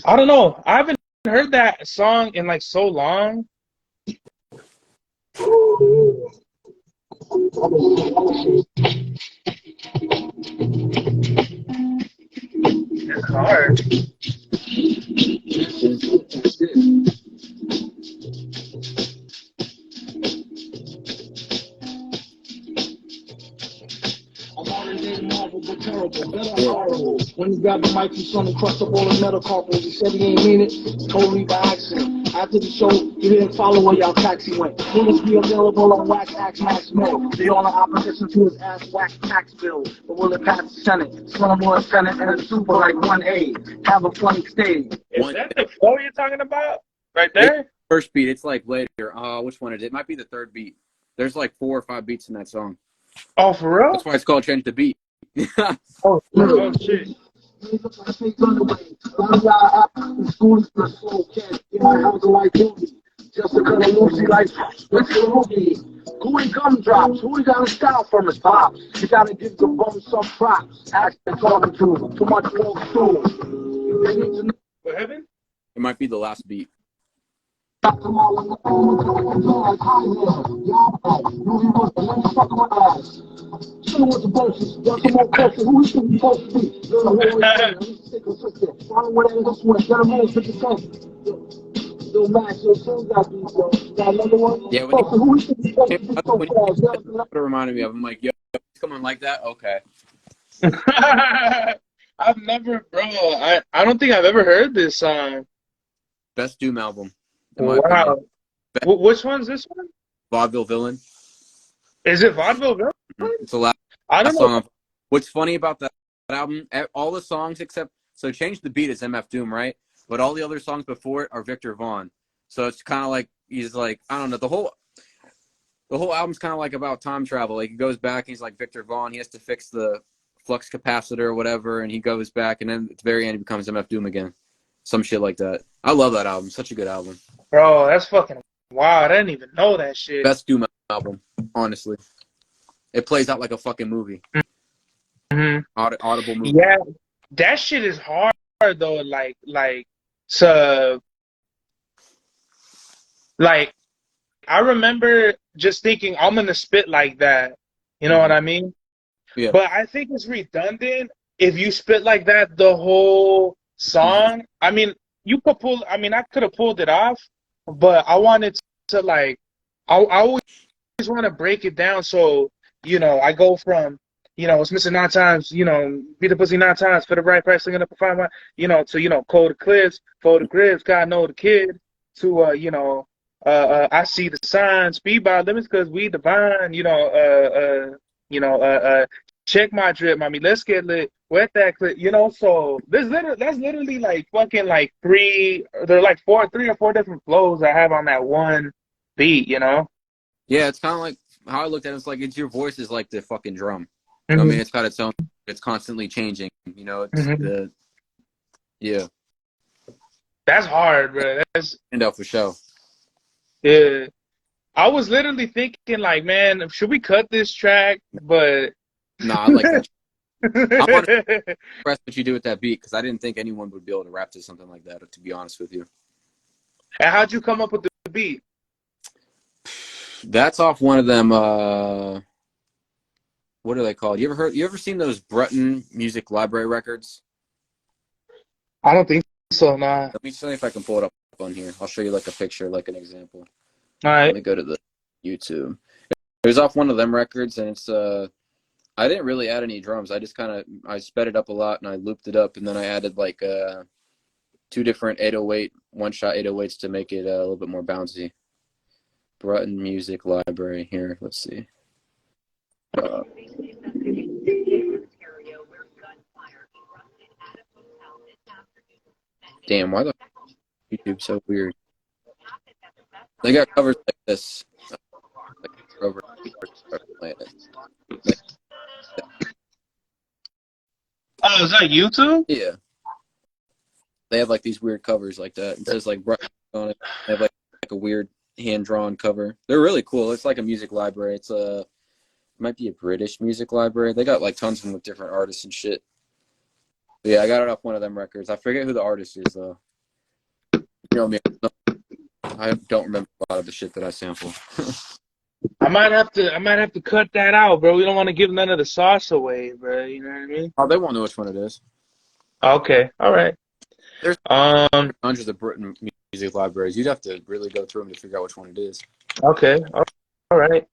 I don't know. I haven't heard that song in like so long. It's hard. Yeah. When he grabbed the mic, he saw him crush up all the metal carpets. He said he ain't mean it, totally by accident. After the show, he didn't follow where y'all taxi went. He must be available on Wax Axe Max Mill. The only opposition to his ass whack tax bill. But will it pass the Senate? Slum or Senate and a super like 1A. Have a funny stage. Is One that the flow you're talking about right it's there? first beat. It's like later. Which one is it? It might be the third beat. There's like 4 or 5 beats in that song. Oh, for real? That's why it's called Change the Beat. Oh shit. Just to cut a Lucy like, let's go, Ruby. Who he gumdrops? Who he got a style from his pops? You gotta give the bum some props. Actually talking to too much more too. They need to know. What happened? It might be the last beat. With the verses, got some more questions. Who he think he supposed to be? You're the whole thing. He's sick and twisted. Follow whatever this one. Get him all 50%. Yo, Max, yo, soon got these, bro. Got another one? Yeah, when So who he think he supposed to be so when fast? it reminded me of, I'm like, yo, it's coming like that. Okay, I've never, bro. I don't think I've ever heard this song. best Doom album, in my opinion. Wow. Which one's this one? Vaudeville Villain. Is it Vaudeville Girl? It's the last I don't know. song. What's funny about that album? All the songs except so Change the Beat is MF Doom, right? But all the other songs before it are Victor Vaughn. So it's kind of like he's like I don't know the whole album's kind of like about time travel. Like he goes back, he's like Victor Vaughn. He has to fix the flux capacitor or whatever, and he goes back, and then at the very end he becomes MF Doom again. Some shit like that. I love that album. Such a good album. Bro, that's fucking wow. I didn't even know that shit. Best Doom album, honestly. It plays out like a fucking movie. Hmm. Audible movie. Yeah, that shit is hard though. To like, I remember just thinking I'm gonna spit like that. You know what I mean? Yeah. But I think it's redundant if you spit like that the whole song. I mean, you could pull. I mean, I could have pulled it off, but I wanted to like. I always want to break it down so I go from it's missing 9 times, beat the pussy 9 times for the right price, looking up a fine wine, to cold the clips, fold the grips, God know the kid, to I see the signs, speed by limits because we divine, check my drip, mommy, let's get lit, wet that clip, so that's literally like fucking like there are like 3 or 4 different flows I have on that one beat, Yeah, it's kind of like how I looked at it. It's like it's your voice is like the fucking drum. I Mm-hmm. mean, it's got its own. It's constantly changing. It's Mm-hmm. yeah. That's hard, bro. That's And out for show. yeah. I was literally thinking, like, man, should we cut this track? But Nah, I like that. I want to and express what you do with that beat because I didn't think anyone would be able to rap to something like that. To be honest with you, how'd you come up with the beat? that's off one of them. What are they called? You ever seen those Breton Music Library records? I don't think so, nah. Let me see if I can pull it up on here. I'll show you like a picture, like an example. All Let right. me go to the YouTube. It was off one of them records, and it's I didn't really add any drums. I sped it up a lot and I looped it up, and then I added like 2 different 808 one-shot 808s to make it a little bit more bouncy. Breton Music Library here. Let's see. Damn, why the YouTube so weird? They got covers like this. Like Rover Planet. Like, Oh, is that YouTube? yeah. They have like these weird covers like that. It says like on it. They have like a weird hand drawn cover. They're really cool. It's like a music library. It's a it might be a British music library. They got like tons of them with different artists and shit. But yeah, I got it off one of them records. I forget who the artist is though. You know me. I don't remember a lot of the shit that I sample. I might have to cut that out, bro. We don't want to give none of the sauce away, bro. You know what I mean? Oh, they won't know which one it is. Okay, all right. There's Um, hundreds of Britain music libraries. You'd have to really go through them to figure out which one it is. okay, all right.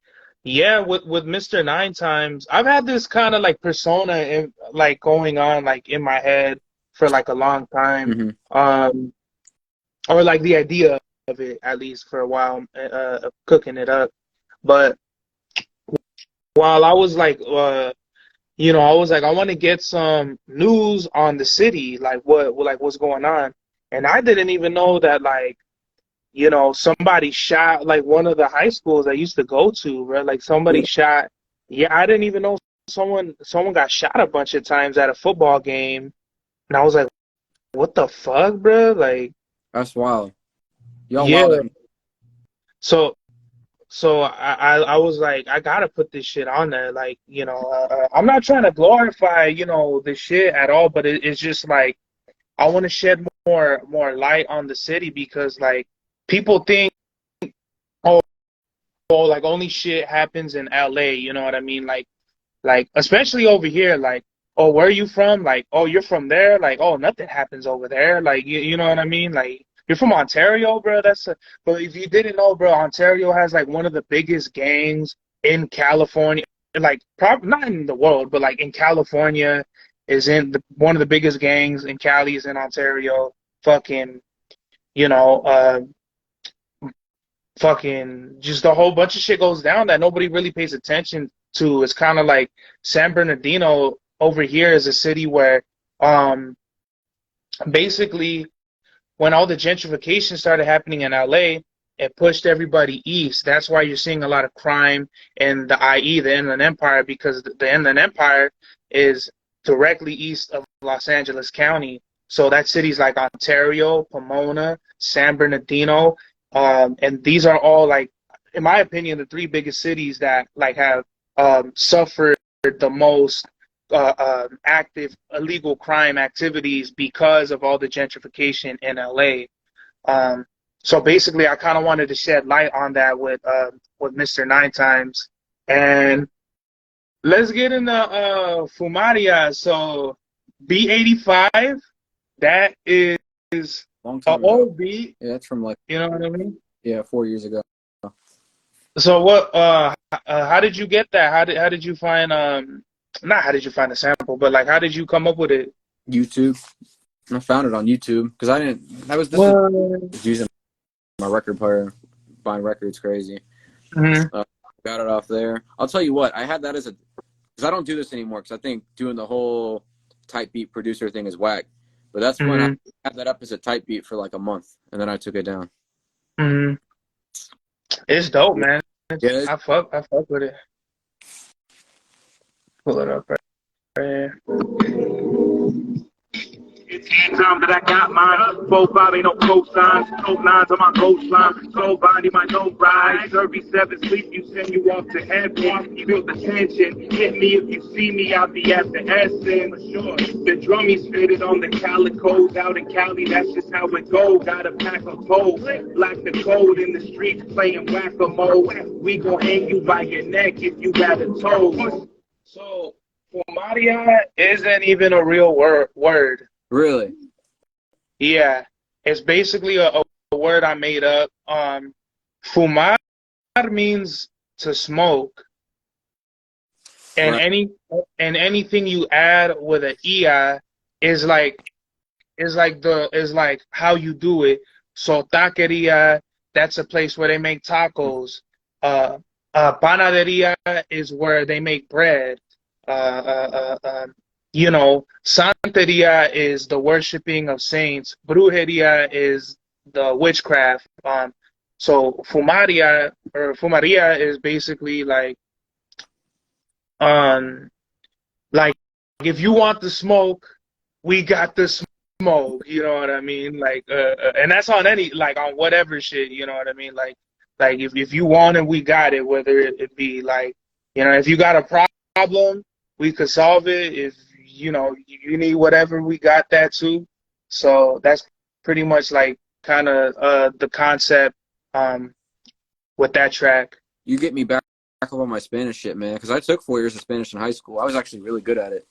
Yeah, with Mr. Nine Times, I've had this kind of like persona like going on like in my head for like a long time. Mm-hmm. Or like the idea of it at least for a while, cooking it up. But while I was like, I was like, I want to get some news on the city, like what's going on, and I didn't even know that like, somebody shot like one of the high schools I used to go to, right? Like somebody shot. Yeah, I didn't even know someone got shot a bunch of times at a football game, and I was like, what the fuck, bro? Like, That's wild. Y'all yeah. wild. So I was like, I gotta put this shit on there. Like, I'm not trying to glorify, the shit at all, but it's just like I want to shed more light on the city because like people think, oh, like only shit happens in LA. You know what I mean? Like especially over here, like, oh, where are you from? Like, oh, you're from there. Like, oh, nothing happens over there. Like, you know what I mean? Like, you're from Ontario, bro. But if you didn't know, bro, Ontario has like one of the biggest gangs in California. Like, probably not in the world, but like in California is one of the biggest gangs in Cali is in Ontario. Fucking, you know, uh, fucking, just a whole bunch of shit goes down that nobody really pays attention to. It's kind of like San Bernardino over here is a city where, basically, when all the gentrification started happening in LA, it pushed everybody east. That's why you're seeing a lot of crime in the IE, the Inland Empire, because the Inland Empire is directly east of Los Angeles County. So that city's like Ontario, Pomona, San Bernardino, and these are all like, in my opinion, the three biggest cities that like have suffered the most active illegal crime activities because of all the gentrification in LA. So basically, I kind of wanted to shed light on that with Mr. Nine Times, and let's get into Fumaria. So B85, that is Long an time ago. old beat. Yeah, that's from like, You know what I mean? yeah, 4 years ago. So what? How did you get that? How did you find not how did you find the sample, but like how did you come up with it? YouTube. I found it on YouTube because I didn't. What? Just using my record player, buying records crazy. Mhm. Got it off there. I'll tell you what, I had that as because I don't do this anymore because I think doing the whole type beat producer thing is whack. But that's when I Mhm. had that up as a type beat for like a month, and then I took it down. Mhm. It's dope, man. Yeah, I fuck with it. Pull it up right here. It's time that I got mine. 4-5 ain't no cosigns. No lines on my coastline. Soul body, my no rise. 37 sleep, you send you off to heaven. You feel the tension. Hit me if you see me, I'll be at the Essen. For sure. The drummies fitted on the calicos out in Cali. That's just how it go. Gotta pack a pole. Black the code in the streets playing whack-a-mole. We gon' hang you by your neck if you got a toe. So Fumaria isn't even a real word. really. Yeah, it's basically a word I made up. Fumar means to smoke, and Right. anything you add with an ia is like how you do it. So taqueria, that's a place where they make tacos. Panaderia is where they make bread. Santeria is the worshiping of saints. Brujeria is the witchcraft. So fumaria is basically um, like if you want the smoke, we got the smoke, you know what I mean? Like, and that's on any, like, on whatever shit, you know what I mean? Like if you want it, we got it. Whether it be like, if you got a problem, we could solve it. If you need whatever, we got that too. So that's pretty much like kind of the concept um with that track. You get me back up on my Spanish shit, man, because I took 4 years of Spanish in high school. I was actually really good at it,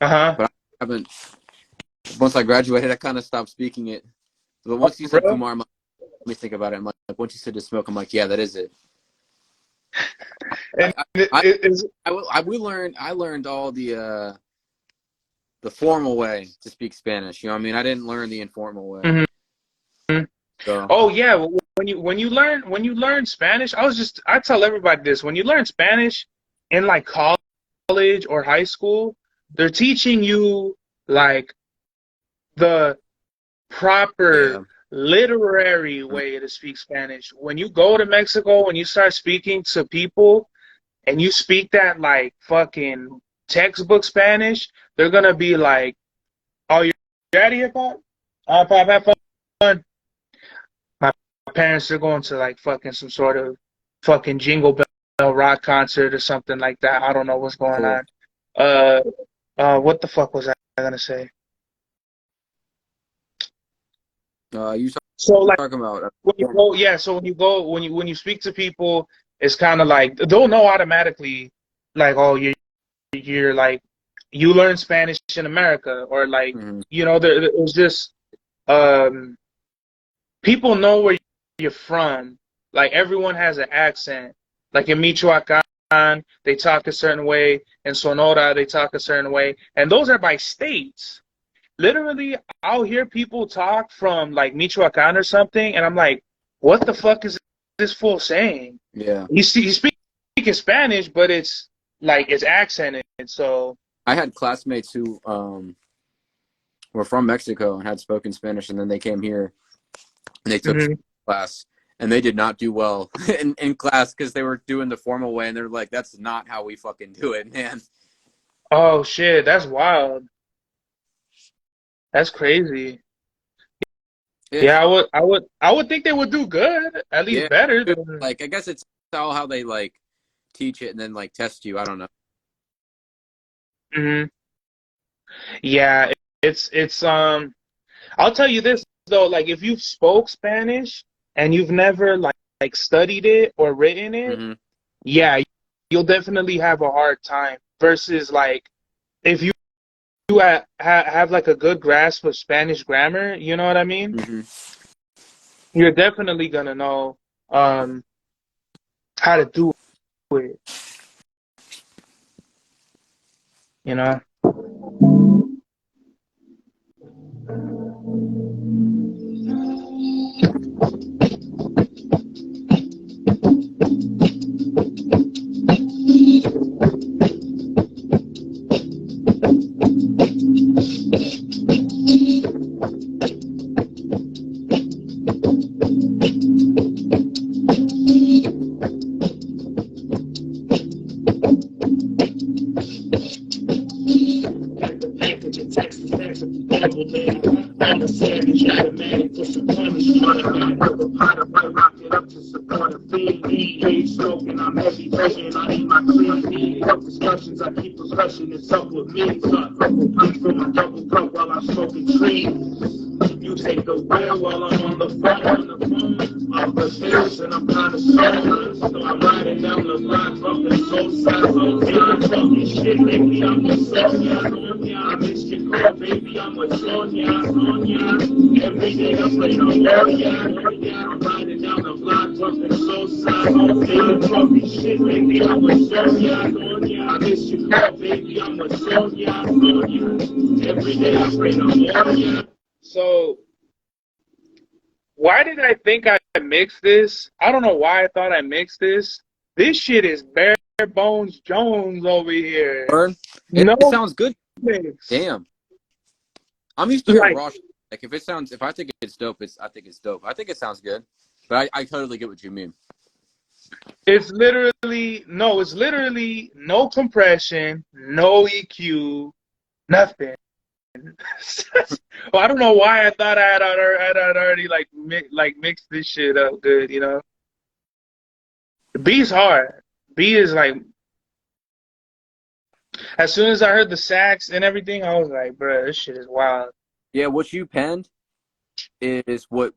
Uh-huh. but I haven't. Once I graduated, I kind of stopped speaking it. But once you For said real? Kumar, let me think about it. I'm like, once you said to smoke, I'm like, yeah, that is it. And I it, I it is I learned all the formal way to speak Spanish. You know what I mean? I didn't learn the informal way. mhm. So Oh yeah, when you learn Spanish, I tell everybody this. When you learn Spanish in like college or high school, they're teaching you like the proper yeah, literary way to speak Spanish. When you go to Mexico, when you start speaking to people and you speak that like fucking textbook Spanish, they're gonna be like, "Oh, you're out of here, Pop? Pop, have fun." My parents are going to like fucking some sort of fucking Jingle Bell rock concert or something like that. I don't know what's going cool. on. What the fuck was I gonna say? You So like talking about when you go, yeah. So when you speak to people, it's kind of like they'll know automatically, like, oh, you're like you learn Spanish in America, or like mhm. there's just um people know where you're from. Like everyone has an accent. Like in Michoacan, they talk a certain way. In Sonora, they talk a certain way, and those are by states. Literally, I'll hear people talk from like Michoacan or something, and I'm like, what the fuck is this fool saying? Yeah, He's speaking Spanish, but it's like it's accented. So, I had classmates who were from Mexico and had spoken Spanish, and then they came here and they took mhm. class, and they did not do well in class because they were doing the formal way, and they're like, "That's not how we fucking do it, man." Oh shit, that's wild. That's crazy. Yeah, Yeah, I would think they would do good, at least yeah. better than. Like, I guess it's all how they like teach it and then like test you. I don't know. Mhm. Yeah, it's. I'll tell you this though, like if you've spoke Spanish and you've never like studied it or written it, Hmm. yeah, you'll definitely have a hard time. Versus like if you have like a good grasp of Spanish grammar, you know what I mean? Hmm. You're definitely gonna know um how to do it, you know? Discussions, I keep discussion, it's up with me. Purple punch from a double cup while I'm smoking trees. You take the wheel while I'm on the phone. Off the hills and I'm kinda stoned. So I'm riding down the block, bumping soul sides on feeling talking shit. Lately I'm with Sonya. I missed your call, baby, I'm with Sonya. Every day I play no area. I'm riding down the block, bumping soul sides on feeling talking shit. Lately I'm with Sonya. I missed your call, baby, I'm with Sonya. Every day I play no area. So why did I think I mixed this? I don't know why I thought I mixed this. This shit is bare bones Jones over here. Burn. It No sounds good. mix. Damn. I'm used to hearing Like raw shit. Like if I think it's dope, I think it's dope. I think it sounds good, but I totally get what you mean. it's literally no compression, no EQ, nothing. Well, I don't know why I thought I'd already like mixed this shit up good, you know. The beat's hard. Beat is like as soon as I heard the sax and everything, I was like, bro, this shit is wild. Yeah, what you penned is what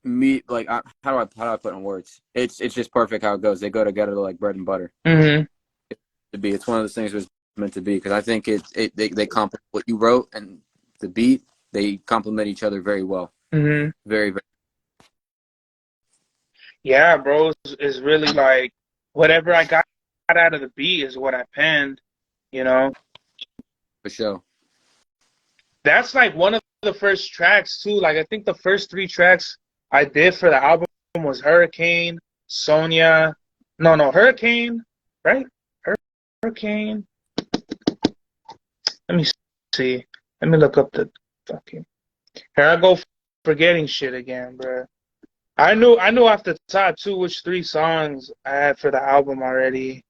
me like. How do I put it in words? It's just perfect how it goes. They go together like bread and butter. Mm-hmm. To be, it's one of those things was meant to be because I think they complement what you wrote and the beat. They complement each other very well. Mm-hmm. Very, very Yeah, bro, it's really like whatever I got out of the beat is what I penned, you know. for sure. That's like one of the first tracks too. Like I think the first three tracks I did for the album was Hurricane, Sonya. No, Hurricane, right? Hurricane. Let me see. Let me look up the fucking. Here I go forgetting shit again, bro. I knew off the top too which three songs I had for the album already.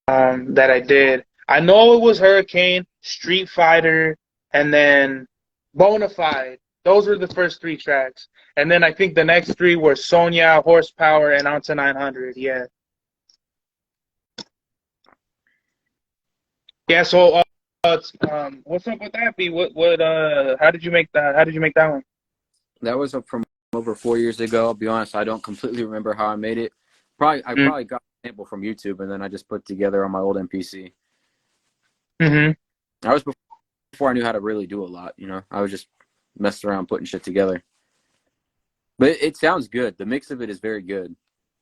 That I did. I know it was Hurricane, Street Fighter, and then Bonafide. Those were the first three tracks. And then I think the next three were Sonya, Horsepower, and On to 900. Yeah. Yeah, so what's up with that, B? How did you make that? How did you make that one? That was up from over 4 years ago. I'll be honest, I don't completely remember how I made it. I probably got a sample from YouTube and then I just put together on my old MPC. Mm-hmm. I was before I knew how to really do a lot. You know, I was just messing around putting shit together. But it sounds good. The mix of it is very good,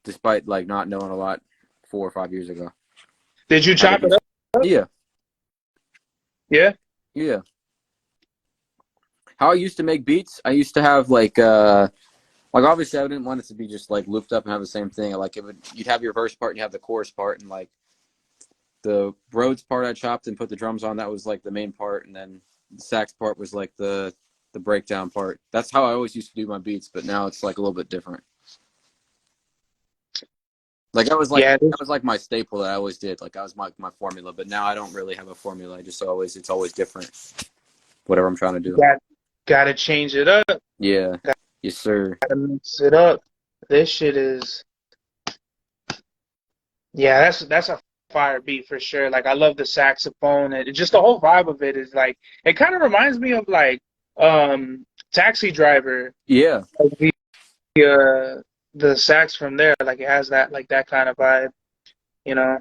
despite like not knowing a lot 4 or 5 years ago. Did you chop it up? Yeah, Yeah. yeah. How I used to make beats, I used to have like obviously I didn't want it to be just like looped up and have the same thing. Like you'd have your verse part and you have the chorus part, and like the Rhodes part I chopped and put the drums on. That was like the main part, and then the sax part was like the breakdown part. That's how I always used to do my beats, but now it's like a little bit different. Like Yeah. that was like my staple that I always did. Like that was my formula. But now I don't really have a formula. It's always different. Whatever I'm trying to do. Gotta change it up. Yeah. Yes, sir. Gotta mix it up. This shit is. Yeah, that's a fire beat for sure. Like I love the saxophone and just the whole vibe of it is like it kind of reminds me of like Taxi Driver. Yeah. Like the sax from there, like it has that kind of vibe, you know.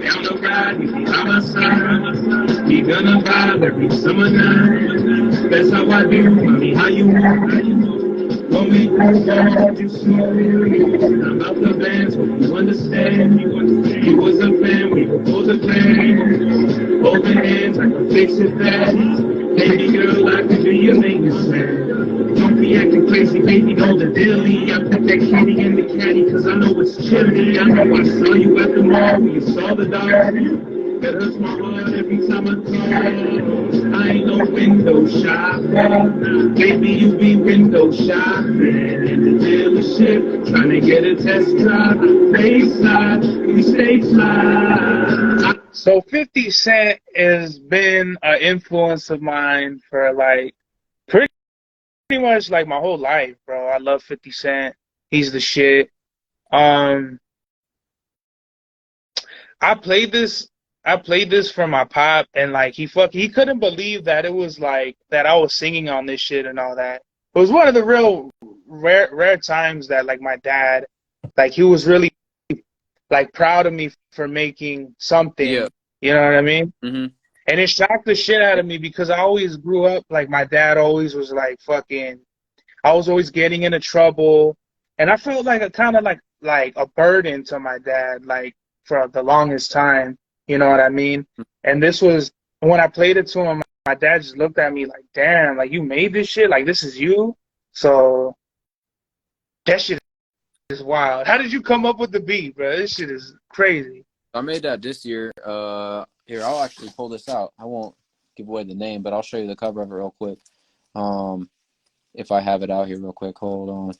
Down the ride, you by my side. We gonna vibe every summer night. That's how I do, mommy. How you want? When we go out, you smooth. About the bands, but you understand. You was a fan, we were both a fan. Holding hands, I can fix it fast. Baby girl, I can be your maintenance man. Don't be acting crazy, baby, know the dilly. I put that kitty in the caddy, cause I know it's chilly. I know I saw you at the mall when you saw the dog. That hurts my heart every time I call. I ain't no window shopper. Baby, you be window shopping in the dealership, trying to get a test drive. Bayside, we stay fly. So 50 Cent has been an influence of mine for like pretty much like my whole life, bro. I love 50 Cent. He's the shit. Um, I played this for my pop and like he couldn't believe that it was like that I was singing on this shit and all that. It was one of the real rare times that like my dad like he was really like proud of me for making something. Yeah. You know what I mean? Mm-hmm. And it shocked the shit out of me because I always grew up like my dad always was like fucking. I was always getting into trouble, and I felt like a kind of like a burden to my dad like for the longest time. You know what I mean? And this was when I played it to him. My dad just looked at me like, "Damn, like you made this shit. Like this is you." So that shit is wild. How did you come up with the beat, bro? This shit is crazy. I made that this year. Here, I'll actually pull this out. I won't give away the name, but I'll show you the cover of it real quick. If I have it out here real quick. Hold on.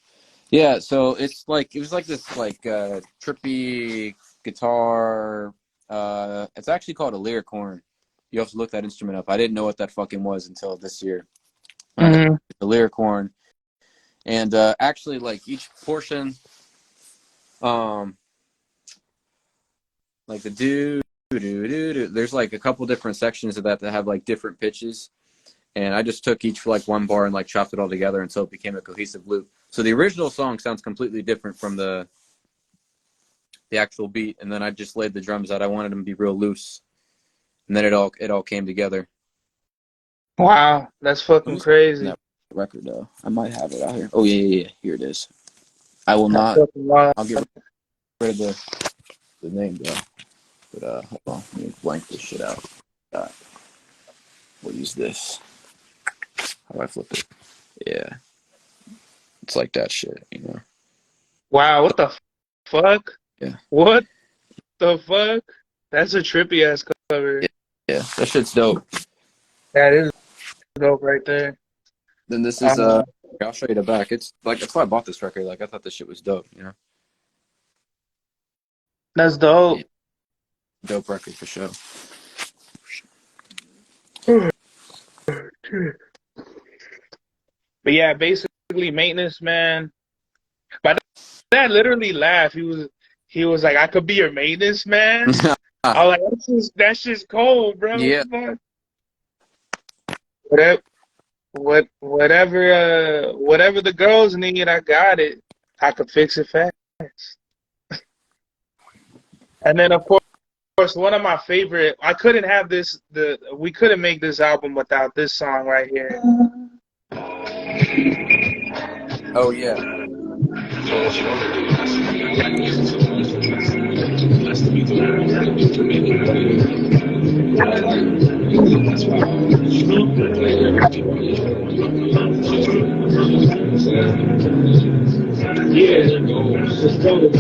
Yeah, so it's like it was like this like trippy guitar. It's actually called a lyric horn. You have to look that instrument up. I didn't know what that fucking was until this year. Hmm. The lyric horn, and actually like each portion, um, like the do. There's like a couple different sections of that have like different pitches, and I just took each for like one bar and like chopped it all together until it became a cohesive loop. So the original song sounds completely different from the actual beat, and then I just laid the drums out. I wanted them to be real loose, and then it all came together. Wow, that's Let fucking me see crazy. that record though. I might have it out here. Oh yeah. Here it is. I will That's not. fucking wild. I'll get rid of the name though. But hold on, let me blank this shit out. Uh, we'll use this. How do I flip it? Yeah, it's like that shit, you know. Wow, what the fuck? Yeah, What the fuck? That's a trippy ass cover. yeah, yeah. That shit's dope. That is dope right there. Then this is Um, I'll show you the back. It's like that's why I bought this record. Like I thought this shit was dope, you know. that's Yeah, dope. dope record for sure. But yeah, basically maintenance man. But that literally laughed. He was like, I could be your maintenance man. I was like, that's just cold, bro. What Yeah. the fuck? Whatever, whatever the girls need, I got it. I could fix it fast. And then of course, one of my favorite. I couldn't have this. We couldn't make this album without this song right here. Oh yeah. Yeah, let's go.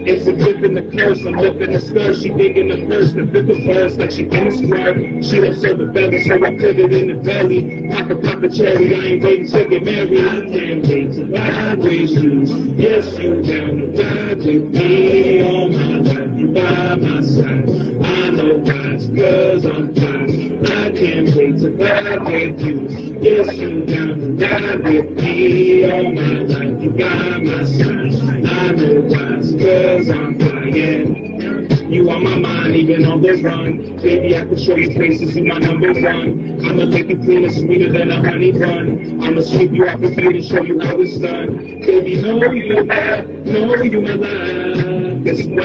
It's a gift and a curse. I'm lifting the skirt. She digging the verse. The fifth of verse like she in the squirt. She don't serve the belly, so I put it in the belly. Pop a cherry. I ain't waiting to get married. I can't wait to ride with you. Yes, you down to ride with me. All my life, you by my side. I know why it's 'cause I'm fine. I can't wait to ride with you. Yes, you down to ride with me. All my life, you by my side. I know why it's 'cause I'm flying. You on my mind, even on the run. Baby, I can show you places, you my number one. I'ma make you cleaner, sweeter than a honey bun. I'ma sweep you off your feet and show you how it's done. Baby, know you have, know you my life. That's why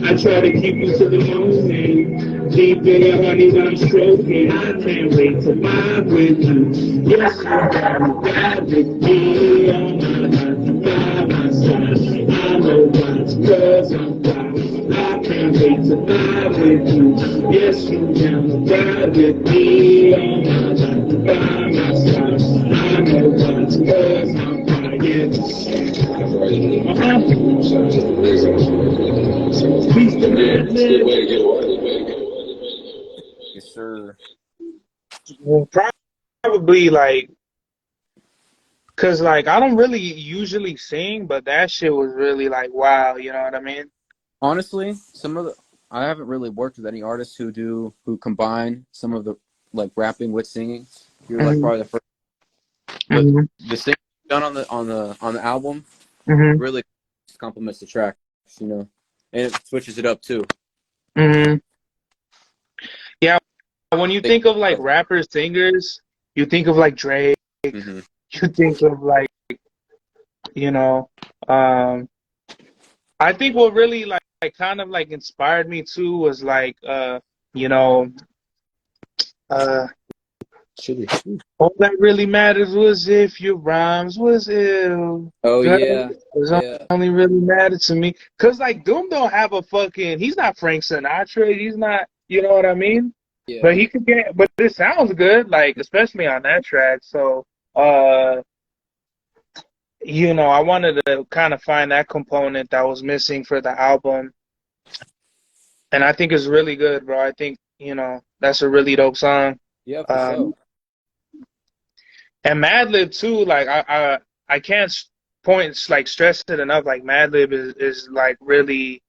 I try to keep you to the moment. Deep in your honey when I'm stroking. I can't wait to vibe with you. Yes, you gotta ride with me. All my life, you by my side. I know why it's 'cause I'm fine. I can't wait to vibe with you. Yes, you down to ride with me. All my life, you by my side. I know why it's 'cause I'm fine. Peace to man. Yes, sir. Well, probably like, cause like I don't really usually sing, but that shit was really like wow. You know what I mean? Honestly, I haven't really worked with any artists who combine some of the like rapping with singing. You're like Hmm. probably the first, but Hmm. the singing done on the album Hmm. really complements the track, you know, and it switches it up too. Hmm. Yeah. When you Like, think of like rappers, singers, you think of like Drake. mm-hmm. You think of like you know. Um, I think what really like kind of like inspired me too was like you know uh all that really matters was if your rhymes was ill. Oh You know, yeah, it yeah, only really mattered to me. Cause like Doom don't have a fucking. He's not Frank Sinatra. He's not. You know what I mean? yeah, But he could get. But this sounds good. Like especially on that track. So uh, I wanted to kind of find that component that was missing for the album, and I think it's really good, bro. I think that's a really dope song. yeah, for Um, sure. and Madlib too. Like I can't like stress it enough. Like Madlib is like really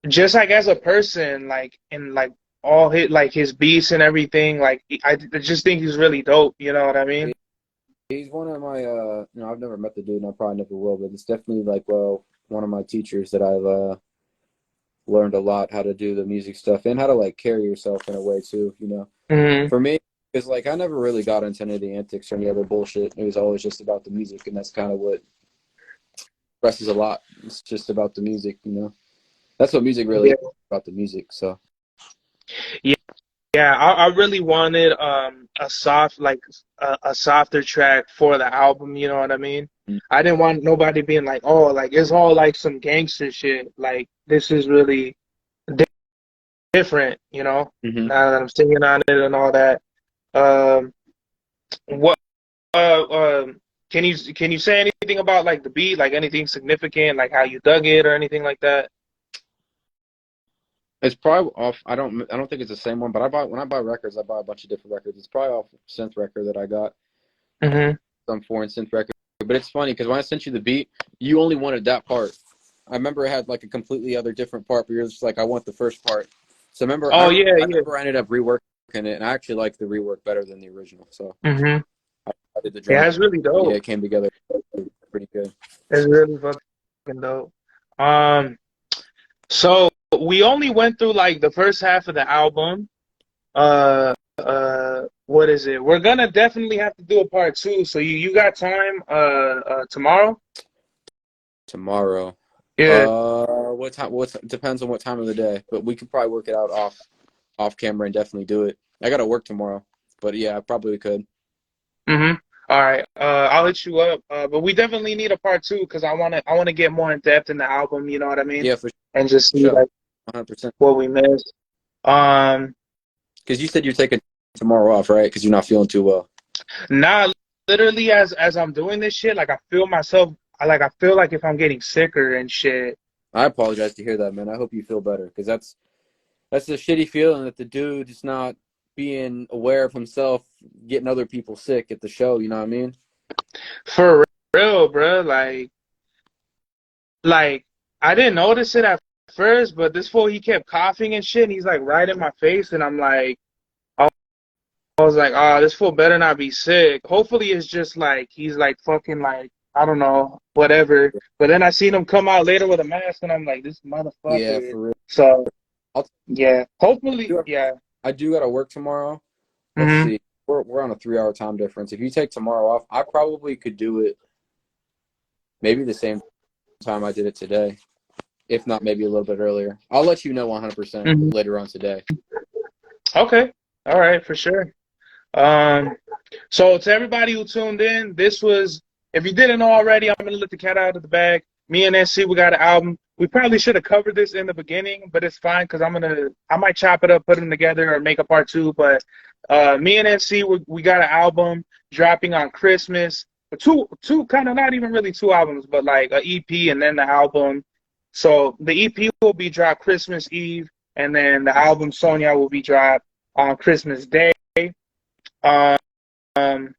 just like as a person, like in like all his like his beats and everything. Like I just think he's really dope. You know what I mean? He's one of my I've never met the dude and I probably never will, but it's definitely like one of my teachers that I've learned a lot how to do the music stuff and how to like carry yourself in a way too, you know. Hmm. For me, it's like I never really got into any of the antics or any other bullshit. It was always just about the music, and that's kind of what stresses a lot. It's just about the music, you know. That's what music really Yeah, is, about the music. So yeah, yeah. I really wanted a soft like a softer track for the album. You know what I mean? I didn't want nobody being like, oh, like it's all like some gangster shit. Like this is really di different. You know? mm-hmm. Now that I'm singing on it and all that. Um, what can you say anything about like the beat, like anything significant, like how you dug it or anything like that? It's probably off. I don't think it's the same one, but when I buy records, I buy a bunch of different records. It's probably off synth record that I got, Hmm. some foreign synth record. But it's funny because when I sent you the beat, you only wanted that part. I remember it had like a completely other different part, but you're just like, I want the first part. So Oh yeah, I yeah. remember I ended up reworking it, and I actually like the rework better than the original. So Hmm. I did the Yeah, drums. it's really But yeah, dope. it came together pretty good. It's really fucking dope. Um, so we only went through like the first half of the album. What is it? We're gonna definitely have to do a part two. So you got time tomorrow? Tomorrow. Yeah. What time? Depends on what time of the day, but we could probably work it out off camera and definitely do it. I gotta work tomorrow, but yeah, I probably could. Hmm. All right. I'll hit you up. But we definitely need a part two because I wanna get more in depth in the album. You know what I mean? Yeah, for And just see sure, like 100%. what we missed. Um, Because you said you're taking tomorrow off, right? Because you're not feeling too well. Nah, literally as I'm doing this shit, like I feel myself. I feel like if I'm getting sicker and shit. I apologize to hear that, man. I hope you feel better, because that's a shitty feeling that the dude is not being aware of himself, getting other people sick at the show. You know what I mean? For real, bro. Like I didn't notice it at first, but this fool he kept coughing and shit, and he's like right in my face, and I'm like, I was like, oh, this fool better not be sick. Hopefully, it's just like he's like fucking like I don't know, whatever. But then I seen him come out later with a mask, and I'm like, this Yeah, motherfucker. for real. So I'll, yeah, hopefully, yeah. I do got to work tomorrow. Let's Hmm. see. We're on a 3 hour time difference. If you take tomorrow off, I probably could do it maybe the same time I did it today. If not, maybe a little bit earlier. I'll let you know 100% Hmm. later on today. Okay, all right, for sure. Um, so to everybody who tuned in, this was, if you didn't know already, I'm gonna let the cat out of the bag. Me and NC, we got an album. We probably should have covered this in the beginning, but it's fine because I might chop it up, put them together, or make a part two. But me and NC, we got an album dropping on Christmas. Two kind of not even really two albums, but like a EP and then the album. So the EP will be dropped Christmas Eve, and then the album Sonya will be dropped on Christmas Day. Um,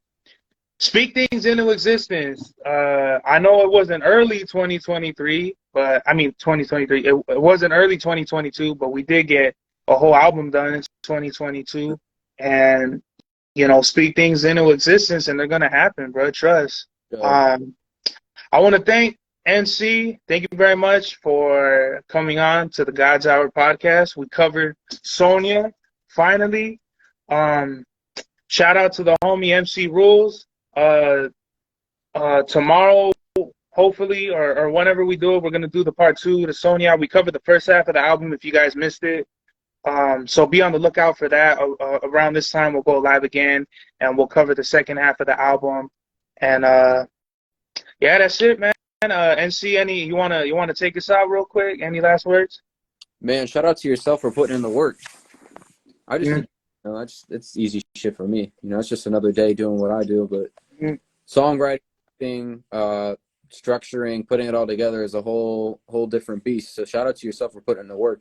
Speak things into existence. I know it wasn't early 2023, but I mean 2023. It wasn't early 2022, but we did get a whole album done in 2022, and speak things into existence, and they're gonna happen, bro. Trust. So, Um, I want to thank NC. Thank you very much for coming on to the God's Hour podcast. We covered Sonya finally. Um, Shout out to the homie MC Rules. Uh, Tomorrow, hopefully, or whenever we do it, we're gonna do the part two to Sonya. We covered the first half of the album. If you guys missed it, so be on the lookout for that. Around this time, we'll go live again, and we'll cover the second half of the album. And yeah, that's it, man. NC, you wanna take us out real quick? Any last words? man, shout out to yourself for putting in the work. I just, Mm-hmm. it's easy shit for me. It's just another day doing what I do. But songwriting, structuring, putting it all together is a whole different beast. So shout out to yourself for putting in the work.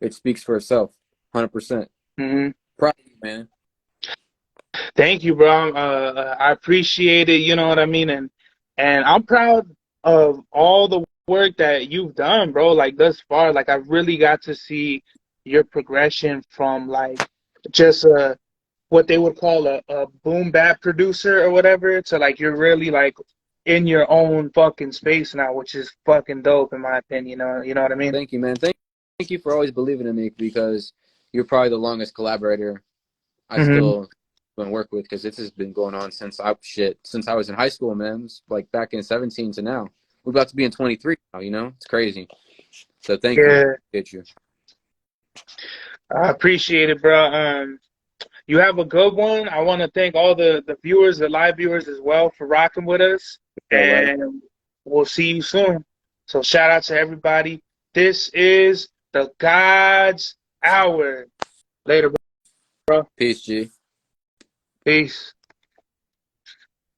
It speaks for itself, 100%. Mm-hmm. Proud of you, man. Thank you, bro. I appreciate it. You know what I mean, and I'm proud of all the work that you've done, bro. Like thus far, like I really got to see your progression from like just what they would call a boom bap producer or whatever to like you're really like in your own fucking space now, which is fucking dope in my opinion. You know what I mean? Thank you, man. Thank you for always believing in me because you're probably the longest collaborator I Hmm. still been work with because this has been going on since I was in high school, man. It's like back in 17 to now. We're about to be in 23 now. You know, it's crazy. So thank you, Yeah, get you. I appreciate it, bro. You have a good one. I want to thank all the viewers, the live viewers as well for rocking with us. So, right. And we'll see you soon. So shout out to everybody. This is the God's Hour. Later, bro. Peace, G. Peace.